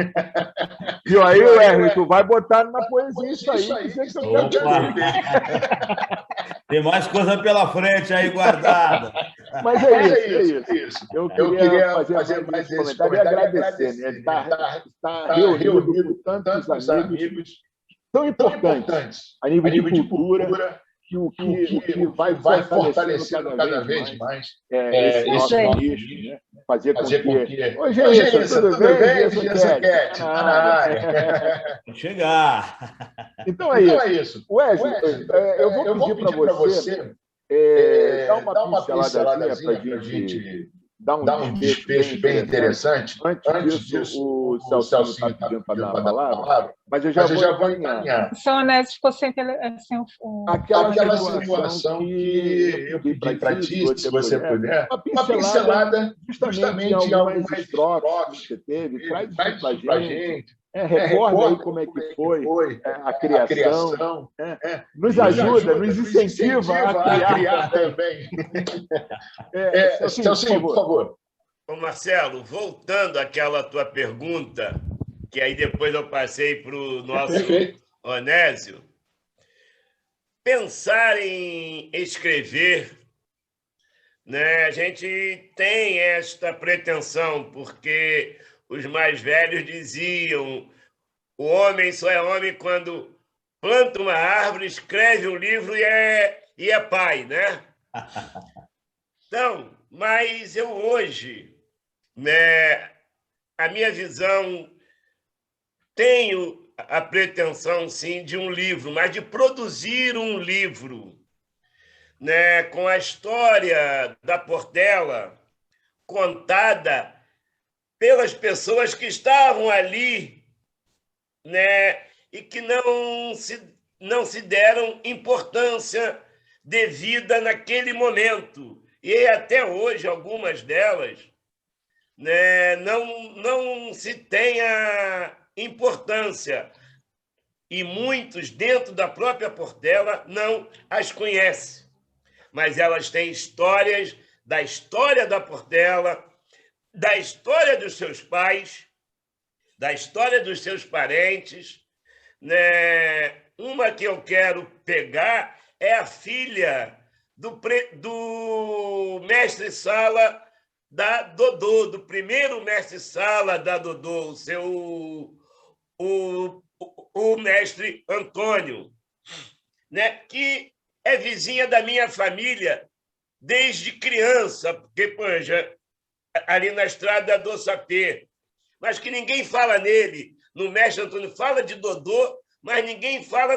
E aí, Wesley, tu vai botar na poesia isso aí, dizer que eu quero ver. Tem mais coisa pela frente aí guardada. Mas é isso. Eu queria fazer mais esse comentário e agradecer, né? Estar reunido com tantos amigos tão importantes a nível de cultura, que vai fortalecendo cada vez mais esse nosso nicho, né? Fazer com que... Oi, gente, tudo bem? Cat, tá na área. Chegar. Então é isso. Wesley, eu vou pedir para você dar uma pinceladazinha para a gente dar um desfecho bem interessante. Antes disso, o Celcinho está pedindo para dar a palavra, mas eu já vou encaminhar. O seu Onésio ficou sem aquela situação que eu pedi para ti, se você puder, uma pincelada justamente em algumas estrofes que você teve, traz isso para a gente. Recorda aí como é que foi a criação. Nos ajuda, nos incentiva a criar também. Celcinho, por favor. Ô Marcelo, voltando àquela tua pergunta, que aí depois eu passei para o nosso Onésio, pensar em escrever, né? A gente tem esta pretensão, porque os mais velhos diziam: o homem só é homem quando planta uma árvore, escreve um livro e é pai, né? Então, mas eu hoje, né, a minha visão, tenho a pretensão, sim, de um livro, mas de produzir um livro, né, com a história da Portela contada pelas pessoas que estavam ali, né, e que não se deram importância devida naquele momento. E até hoje, algumas delas, né, não se tem a importância. E muitos, dentro da própria Portela, não as conhecem. Mas elas têm histórias da história da Portela, da história dos seus pais, da história dos seus parentes. Né? Uma que eu quero pegar é a filha do mestre-sala da Dodô, do primeiro mestre-sala da Dodô, o mestre Antônio, né? Que é vizinha da minha família desde criança, porque poxa, ali na estrada do Sapê, mas que ninguém fala nele. No mestre Antônio fala de Dodô, mas ninguém fala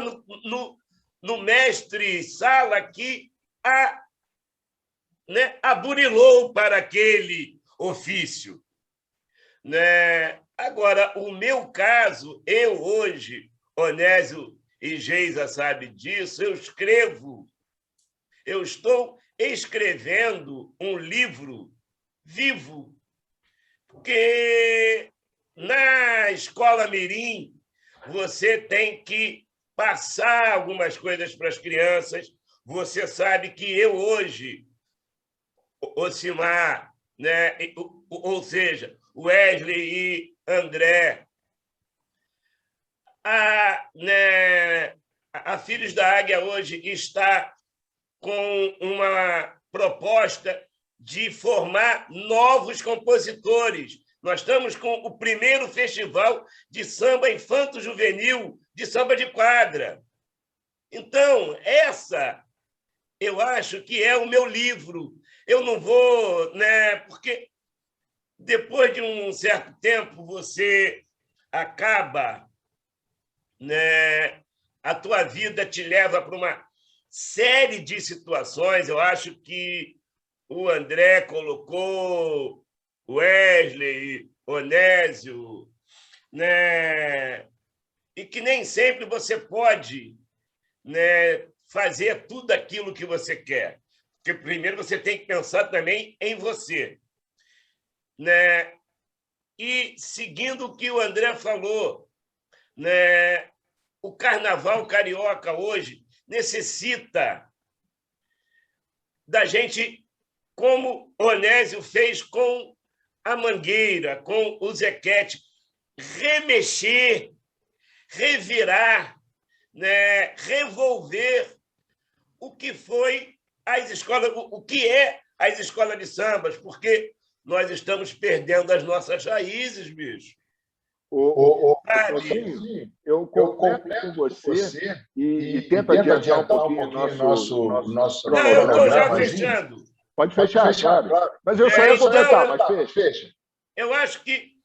no mestre-sala que aburilou para aquele ofício. Né? Agora, o meu caso, eu hoje, Onésio e Geisa sabe disso, eu estou escrevendo um livro vivo, porque na escola mirim você tem que passar algumas coisas para as crianças. Você sabe que eu hoje, Ocimar, né? Ou seja, Wesley e André, a Filhos da Águia hoje está com uma proposta de formar novos compositores. Nós estamos com o primeiro festival de samba infanto-juvenil, de samba de quadra. Então, eu acho que é o meu livro. Eu não vou, né? Porque depois de um certo tempo você acaba, né? A tua vida te leva para uma série de situações. Eu acho que o André colocou Wesley, Onésio, né? E que nem sempre você pode, né, fazer tudo aquilo que você quer. Porque primeiro você tem que pensar também em você. Né? E seguindo o que o André falou, né, o carnaval carioca hoje necessita da gente, como Onésio fez com a Mangueira, com o Zequete, remexer, revirar, né, revolver o que foi as escolas, o que é as escolas de sambas, porque nós estamos perdendo as nossas raízes, bicho. Eu completo com você e tento adiantar um pouquinho o nosso Não, eu estou já fechando. Pode fechar, claro. Mas eu só ia completar, mas fecha. Eu acho que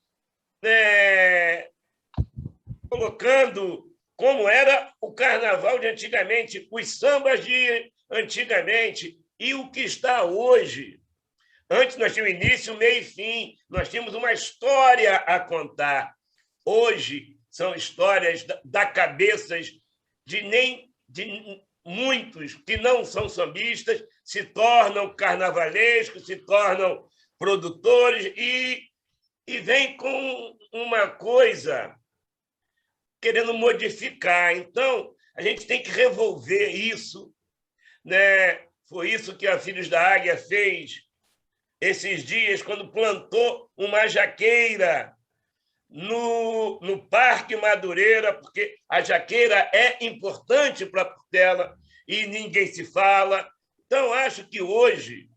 colocando como era o carnaval de antigamente, os sambas de antigamente e o que está hoje. Antes nós tínhamos início, meio e fim, nós tínhamos uma história a contar. Hoje são histórias da cabeças de muitos que não são sambistas, se tornam carnavalescos, se tornam produtores e vem com uma coisa querendo modificar. Então, a gente tem que revolver isso. Né? Foi isso que a Filhos da Águia fez esses dias, quando plantou uma jaqueira no Parque Madureira, porque a jaqueira é importante para a Portela e ninguém se fala. Então, acho que hoje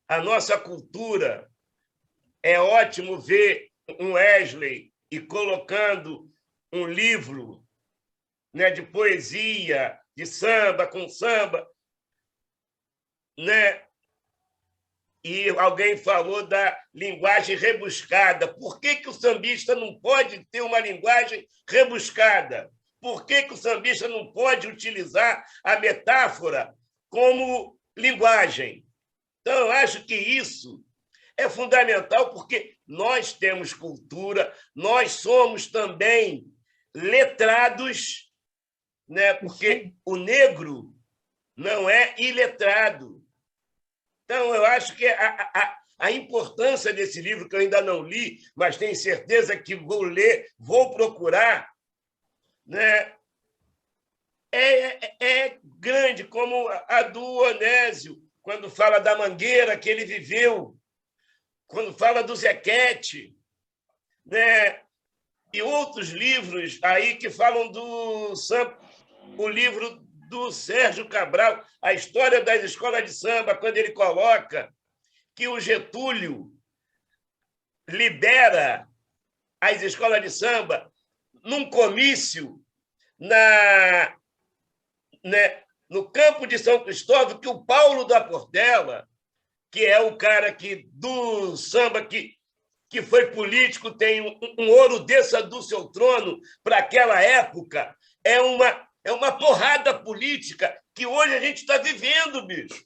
a nossa cultura é ótimo ver um Wesley e colocando um livro, né, de poesia, de samba, com samba, né? E alguém falou da linguagem rebuscada. Por que o sambista não pode ter uma linguagem rebuscada? Por que o sambista não pode utilizar a metáfora como linguagem? Então, eu acho que isso é fundamental, porque nós temos cultura, nós somos também letrados, né? Porque o negro não é iletrado. Então, eu acho que a importância desse livro, que eu ainda não li, mas tenho certeza que vou ler, vou procurar, né? É grande, como a do Onésio, quando fala da mangueira que ele viveu, quando fala do Zequete, né? E outros livros aí que falam do samba, o livro do Sérgio Cabral, a história das escolas de samba, quando ele coloca que o Getúlio libera as escolas de samba num comício no campo de São Cristóvão, que o Paulo da Portela, que é o cara do samba que foi político, tem um ouro desça do seu trono para aquela época, é uma porrada política que hoje a gente está vivendo, bicho.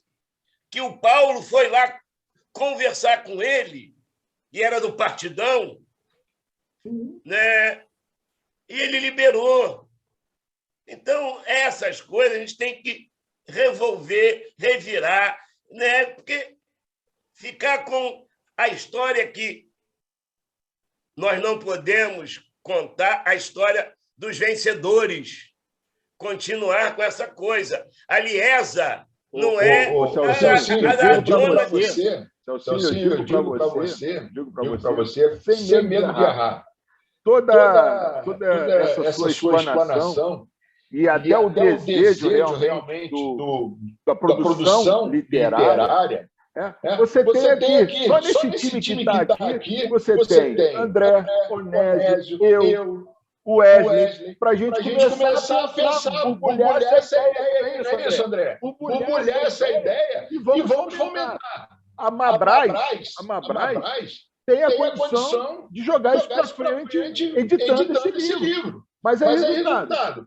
Que o Paulo foi lá conversar com ele, e era do Partidão, né? E ele liberou. Então, essas coisas a gente tem que revolver, revirar, né? Porque ficar com a história que nós não podemos contar, a história dos vencedores, continuar com essa coisa. A Liesa não é a dona de você. Celcinho, eu digo para você, sem medo de errar. Toda essa sua explanação e até o desejo realmente da produção literária, você tem aqui, só nesse time que está aqui, você tem André, Onésio, eu, o Wesley, para a gente começar a pensar, borbulhar essa ideia, não é isso, André? Borbulhar essa ideia e vamos fomentar. A Mabras tem a condição de jogar isso para frente editando esse livro. Mas é resultado.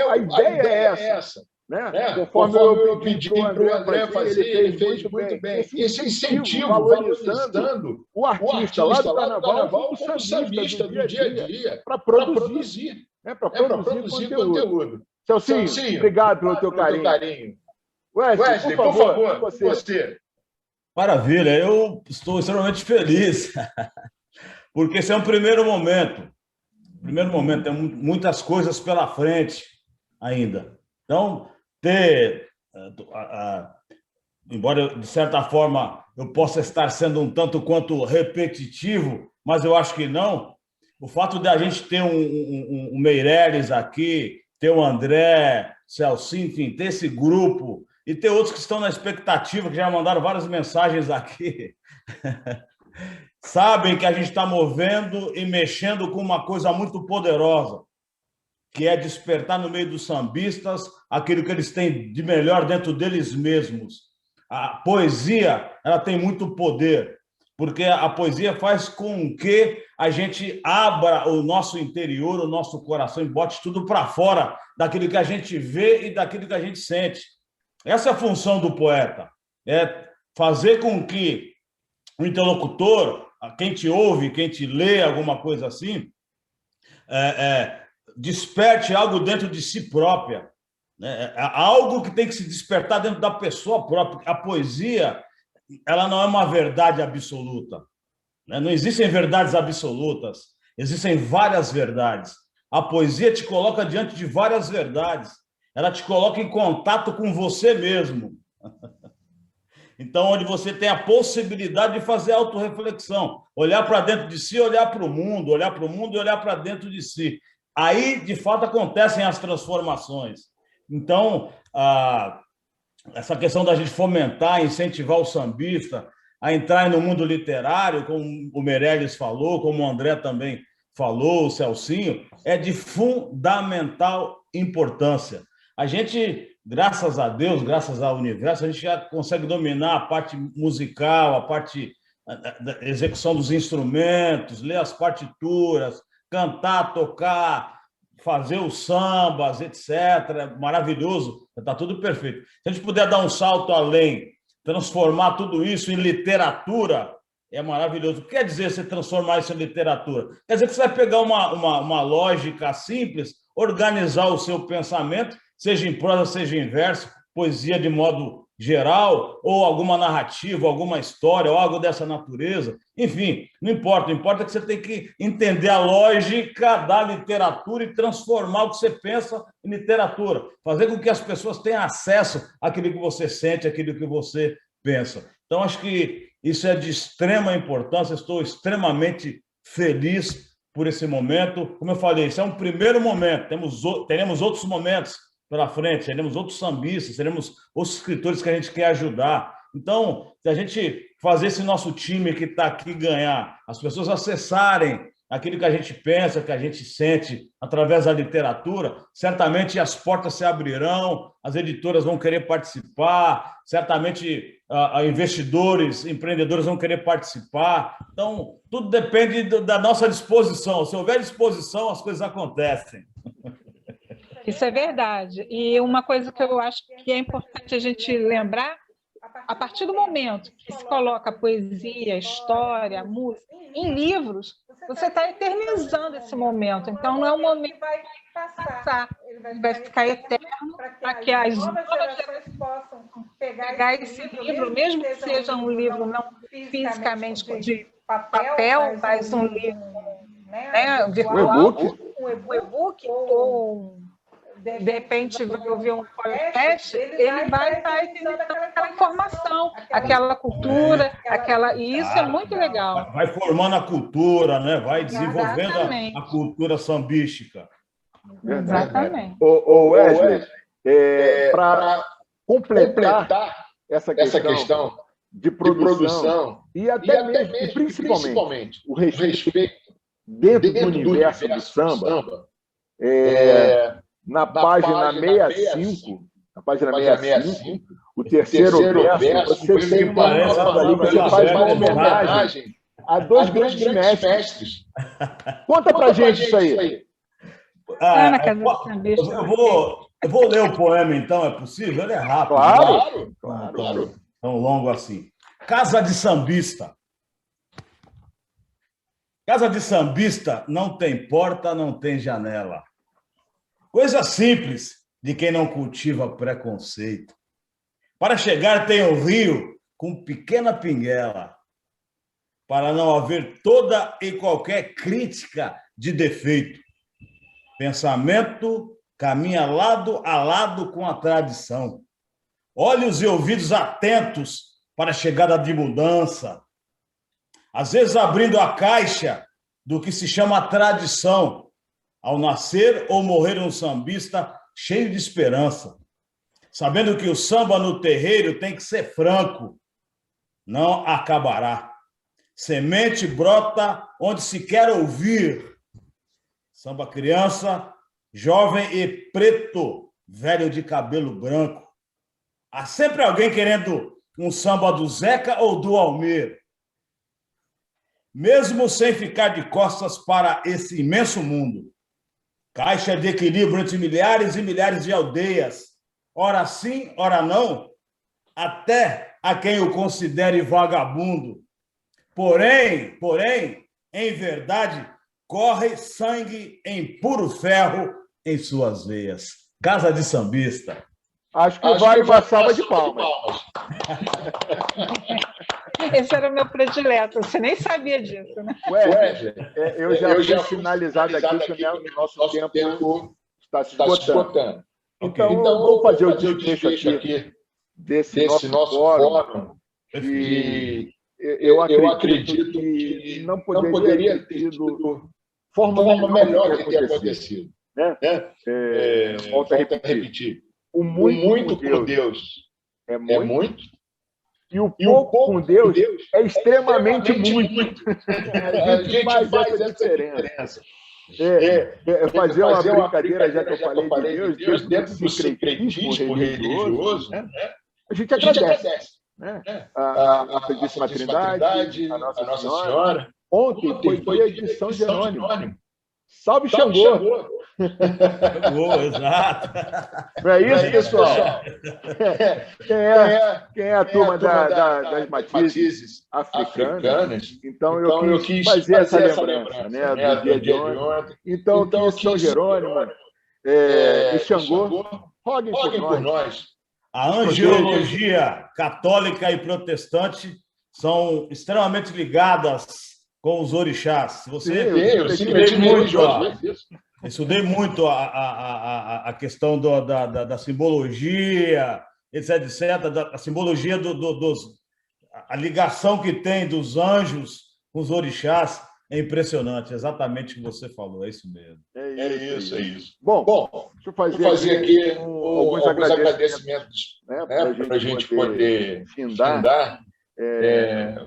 A ideia é essa. Né? Conforme eu pedi para o André fazer, ele fez muito bem. Esse incentivo, valorizando o artista lá do Carnaval como sambista do dia a dia, para produzir conteúdo. Celcinho, obrigado pelo teu carinho. Wesley, por favor, você. Maravilha, eu estou extremamente feliz, porque esse é um primeiro momento. Tem muitas coisas pela frente ainda. Então, embora de certa forma eu possa estar sendo um tanto quanto repetitivo, mas eu acho que não, o fato de a gente ter um Meireles aqui, ter o André, Celcinho, enfim, ter esse grupo e ter outros que estão na expectativa, que já mandaram várias mensagens aqui, sabem que a gente está movendo e mexendo com uma coisa muito poderosa, que é despertar no meio dos sambistas aquilo que eles têm de melhor dentro deles mesmos. A poesia, ela tem muito poder, porque a poesia faz com que a gente abra o nosso interior, o nosso coração, e bote tudo para fora daquilo que a gente vê e daquilo que a gente sente. Essa é a função do poeta, é fazer com que o interlocutor, quem te ouve, quem te lê, alguma coisa assim, desperte algo dentro de si própria, né? Algo que tem que se despertar dentro da pessoa própria. A poesia, ela não é uma verdade absoluta, né? Não existem verdades absolutas, existem várias verdades. A poesia te coloca diante de várias verdades, ela te coloca em contato com você mesmo. Então, onde você tem a possibilidade de fazer autorreflexão, olhar para dentro de si, olhar para o mundo e olhar para dentro de si. Aí, de fato, acontecem as transformações. Então, essa questão da gente fomentar, incentivar o sambista a entrar no mundo literário, como o Meireles falou, como o André também falou, o Celcinho, é de fundamental importância. A gente, graças a Deus, graças ao universo, a gente já consegue dominar a parte musical, a parte da execução dos instrumentos, ler as partituras, cantar, tocar, fazer os sambas, etc. Maravilhoso, está tudo perfeito. Se a gente puder dar um salto além, transformar tudo isso em literatura, é maravilhoso. O que quer dizer você transformar isso em literatura? Quer dizer que você vai pegar uma lógica simples, organizar o seu pensamento, seja em prosa, seja em verso, poesia de modo geral, ou alguma narrativa, alguma história, ou algo dessa natureza. Enfim, não importa. O importa é que você tem que entender a lógica da literatura e transformar o que você pensa em literatura. Fazer com que as pessoas tenham acesso àquilo que você sente, àquilo que você pensa. Então, acho que isso é de extrema importância. Estou extremamente feliz por esse momento. Como eu falei, isso é um primeiro momento. Teremos outros momentos pela frente, teremos outros sambistas, teremos outros escritores que a gente quer ajudar. Então, se a gente fazer esse nosso time que está aqui ganhar, as pessoas acessarem aquilo que a gente pensa, que a gente sente através da literatura, certamente as portas se abrirão, as editoras vão querer participar, certamente investidores, empreendedores vão querer participar. Então, tudo depende da nossa disposição. Se houver disposição, as coisas acontecem. Isso é verdade. E uma coisa que eu acho que é importante a gente lembrar, a partir do momento que se coloca poesia, história, música em livros, você está eternizando esse momento. Então, não é um momento que vai passar, ele vai ficar eterno para que as novas gerações possam pegar esse livro, mesmo que seja um livro não fisicamente de papel, mas um livro, né, virtual, um e-book ou de repente vai ouvir um podcast, ele vai estar entendendo aquela informação, aquela cultura, e isso é muito legal. Vai formando a cultura, né? Vai desenvolvendo a cultura sambística. Exatamente. O Wesley, para completar essa questão de produção e até mesmo, e principalmente, o respeito dentro do universo do samba, na página 65, o terceiro verso, você tem uma palavra ali que você faz uma homenagem a dois grandes mestres. Conta pra gente isso aí. Eu vou ler o poema, então, é possível? Ele é rápido. Claro. Tão longo assim. Casa de sambista. Casa de sambista não tem porta, não tem janela. Coisa simples de quem não cultiva preconceito. Para chegar tem um rio com pequena pinguela, para não haver toda e qualquer crítica de defeito. Pensamento caminha lado a lado com a tradição. Olhos e ouvidos atentos para a chegada de mudança. Às vezes abrindo a caixa do que se chama tradição, ao nascer ou morrer um sambista cheio de esperança, sabendo que o samba no terreiro tem que ser franco, não acabará. Semente brota onde se quer ouvir. Samba criança, jovem e preto, velho de cabelo branco. Há sempre alguém querendo um samba do Zeca ou do Almir. Mesmo sem ficar de costas para esse imenso mundo, caixa de equilíbrio entre milhares e milhares de aldeias, ora sim, ora não, até a quem o considere vagabundo. Porém, em verdade, corre sangue em puro ferro em suas veias. Casa de sambista. Acho que vale uma salva de palmas. Esse era o meu predileto, você nem sabia disso, né? Eu já fui finalizado aqui que o nosso tempo está se esgotando. Então, vou fazer o desfecho aqui desse nosso fórum. E eu acredito que não poderia ter tido forma melhor de ter acontecido. Volto a repetir. O muito com Deus é muito. E o pouco com Deus é extremamente muito. A gente faz essa diferença. Fazer uma brincadeira, já que eu falei de Deus dentro do sincretismo religioso, a gente agradece. A Santíssima Trindade, a Nossa Senhora. Ontem foi a edição de Jerônimo. Salve Xangô! Exato. Não é isso, pessoal? Quem é a turma das matizes africanas? Então, eu quis fazer essa lembrança, né, do dia de ontem. Então, que São Jerônimo e Xangô roguem por nós, A angiologia católica e protestante são extremamente ligadas com os orixás. Eu estudei muito, estudei muito a questão da simbologia, etc, a simbologia a ligação que tem dos anjos com os orixás é impressionante, exatamente o que você falou, é isso mesmo. É isso. Bom, deixa eu fazer aqui alguns agradecimentos, né, para a gente poder findar.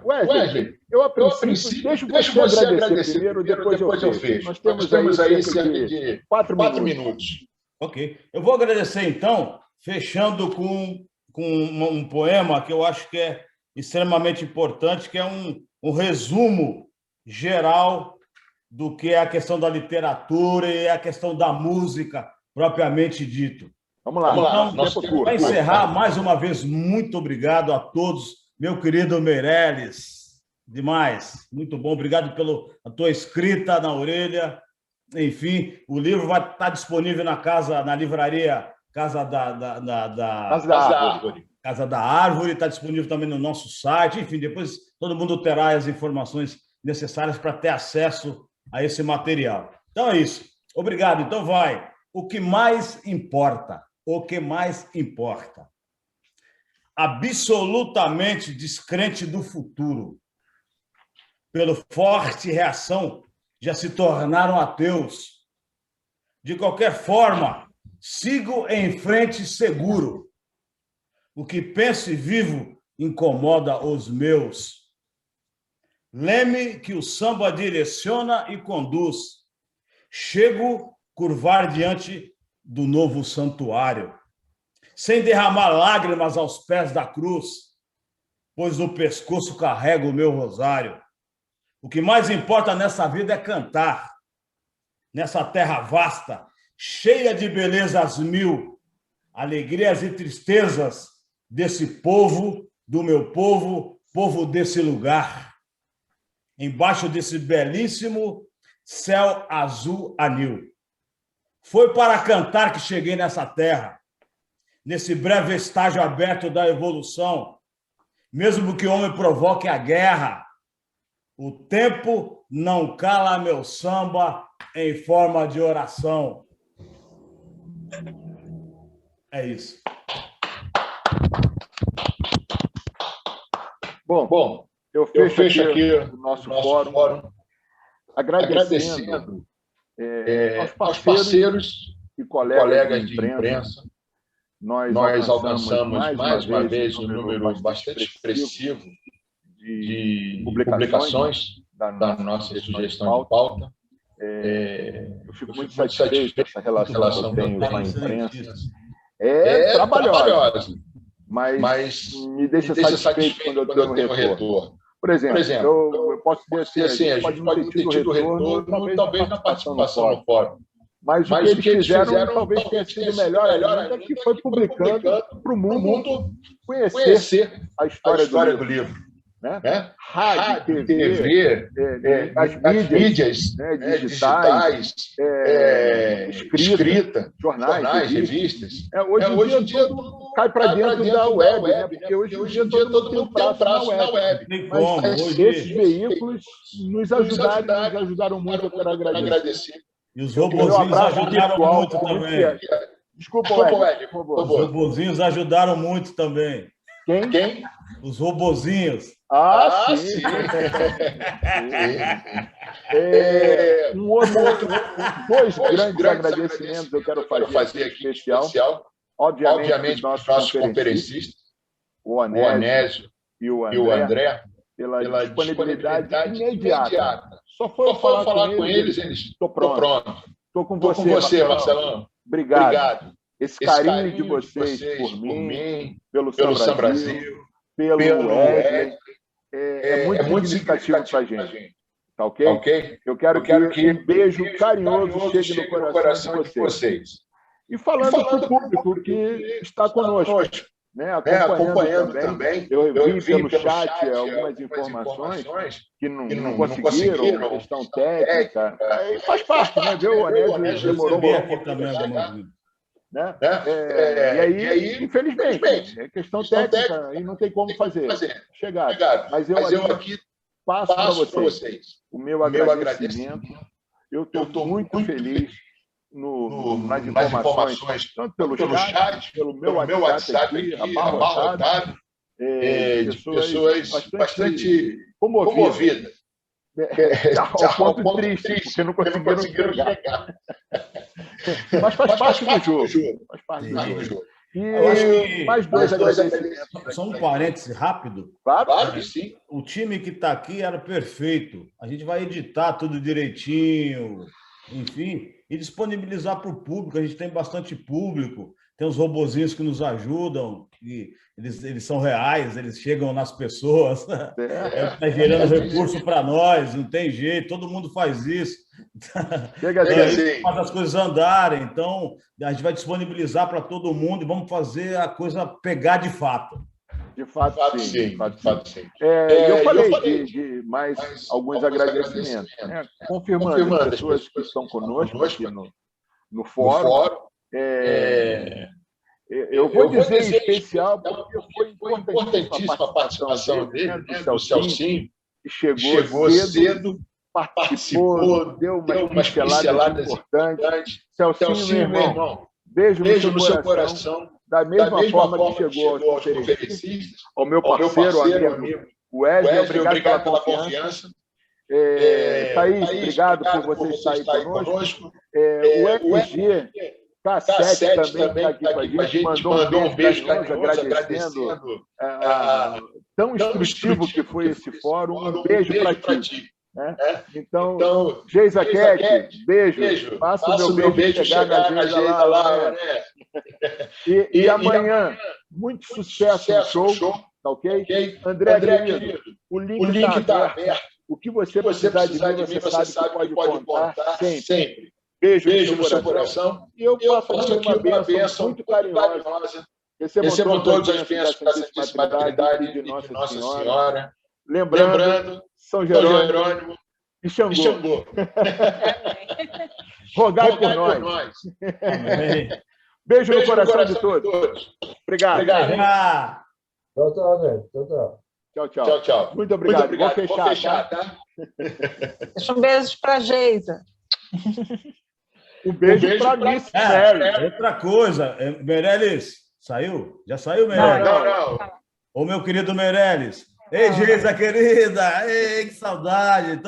Wesley, eu a princípio, deixa você agradecer primeiro, depois eu fecho. Nós temos aí cerca de 4 minutos. Ok. Eu vou agradecer, então, fechando com um poema que eu acho que é extremamente importante, que é um resumo geral do que é a questão da literatura e a questão da música propriamente dito. Vamos lá. Então, para encerrar, mais uma vez, muito obrigado a todos. Meu querido Meirelles, demais, muito bom. Obrigado pela tua escrita na orelha. Enfim, o livro vai estar disponível na livraria Casa da Árvore, está disponível também no nosso site. Enfim, depois todo mundo terá as informações necessárias para ter acesso a esse material. Então é isso. Obrigado. Então vai. O que mais importa? Absolutamente descrente do futuro, pela forte reação, já se tornaram ateus. De qualquer forma, sigo em frente seguro. O que penso e vivo incomoda os meus. Leme que o samba direciona e conduz. Chego curvar diante do novo santuário, sem derramar lágrimas aos pés da cruz, pois no pescoço carrego o meu rosário. O que mais importa nessa vida é cantar, nessa terra vasta, cheia de belezas mil, alegrias e tristezas desse povo, do meu povo, povo desse lugar. Embaixo desse belíssimo céu azul anil. Foi para cantar que cheguei nessa terra, nesse breve estágio aberto da evolução, mesmo que o homem provoque a guerra, o tempo não cala meu samba em forma de oração. É isso. Bom, eu fecho aqui o nosso fórum agradecendo aos parceiros e colegas de imprensa. Nós alcançamos mais uma vez um número bastante expressivo de publicações da nossa sugestão de pauta. Eu fico muito satisfeito com essa relação que eu tenho com a imprensa. É trabalhosa, mas me deixa satisfeito quando eu tenho retorno. Por exemplo, eu posso dizer assim, a gente pode ter tido retorno talvez na participação no fórum. Mas o que eles fizeram talvez tenha sido melhor ainda, que foi publicando para o mundo conhecer a história do livro. Né? Rádio, TV, as mídias digitais, escrita, jornais, revistas. Hoje em dia cai para dentro da web, né? Porque hoje em dia todo mundo tem um braço na web. Mas esses veículos nos ajudaram muito, eu quero agradecer. E os robozinhos ajudaram muito também. Desculpa, Ed, por favor. Os robozinhos ajudaram muito também. Quem? Os robozinhos. Sim. Dois grandes agradecimentos eu quero fazer aqui especial. Obviamente, para os nossos conferencistas, o Onésio e o André, pela disponibilidade imediata. Só foi falar com eles, estou pronto. Estou com você, Marcelão. Obrigado. Esse carinho de vocês por mim, pelo Sam Brasil, pelo Wesley, é muito significativo para a gente. Tá ok? Eu quero que um beijo carinhoso chegue no coração de vocês. E falando para o público que está conosco, né, acompanhando também. Eu vi pelo chat algumas informações que não conseguiram, questão técnica. Faz parte, né? Viu? O Onésio demorou um pouco. né? E aí, infelizmente, é questão técnica e não tem como fazer. Chegaram. Mas eu aqui passo para vocês o meu agradecimento. Eu estou muito feliz nas informações, tanto pelo chat, pelo meu WhatsApp aqui, abarrotado, de pessoas bastante comovidas. Ao ponto triste, porque não conseguiram chegar. Mas faz parte do jogo. Faz parte do jogo. Eu acho que mais dois agradecimentos. Só um parêntese rápido. Claro que sim. O time que está aqui era perfeito. A gente vai editar tudo direitinho, enfim, e disponibilizar para o público. A gente tem bastante público, tem os robozinhos que nos ajudam, e eles são reais, eles chegam nas pessoas, está gerando recurso para nós, não tem jeito, todo mundo faz isso. Chega assim. Faz as coisas andarem, então a gente vai disponibilizar para todo mundo e vamos fazer a coisa pegar de fato. De fato, sim. Eu falei de mais alguns agradecimentos, né? Confirmando as pessoas que estão conosco aqui no fórum. Eu vou dizer em especial porque foi importantíssima a participação dele, do Celcinho, que chegou cedo, participou, deu umas pinceladas importantes. Celcinho, meu irmão, beijo no seu coração. Da mesma forma que chegou aos conferencistas, ao meu parceiro, amigo, o Wesley, obrigado pela confiança. Thaís, obrigado por você estar aí conosco. O FG, K7 também está aqui com a gente, mandou um beijo carinhoso, agradecendo tão instrutivo que foi esse fórum. Um beijo para ti. Então, Geisa Cat, beijo. Faça o meu beijo chegar na Geisa lá. E amanhã, muito sucesso no show, tá ok? André, querido, o link está aberto. O que você precisar de mim, você sabe que pode contar sempre. Beijo no seu coração. E eu faço aqui uma bênção muito carinhosa. Recebam todas as bênçãos da Santíssima Trindade de Nossa Senhora. Lembrando, São Jerônimo e Xangô. Rogai por nós. Beijo no coração de todos. Obrigado. Tchau. Muito obrigado. Vou fechar, tá? Deixa um beijo para a Geisa. Um beijo para mim, outra coisa, Meirelles, saiu? Já saiu, Meirelles? Não. Ô, meu querido Meirelles. Ei, Geisa, querida! Ei, que saudade!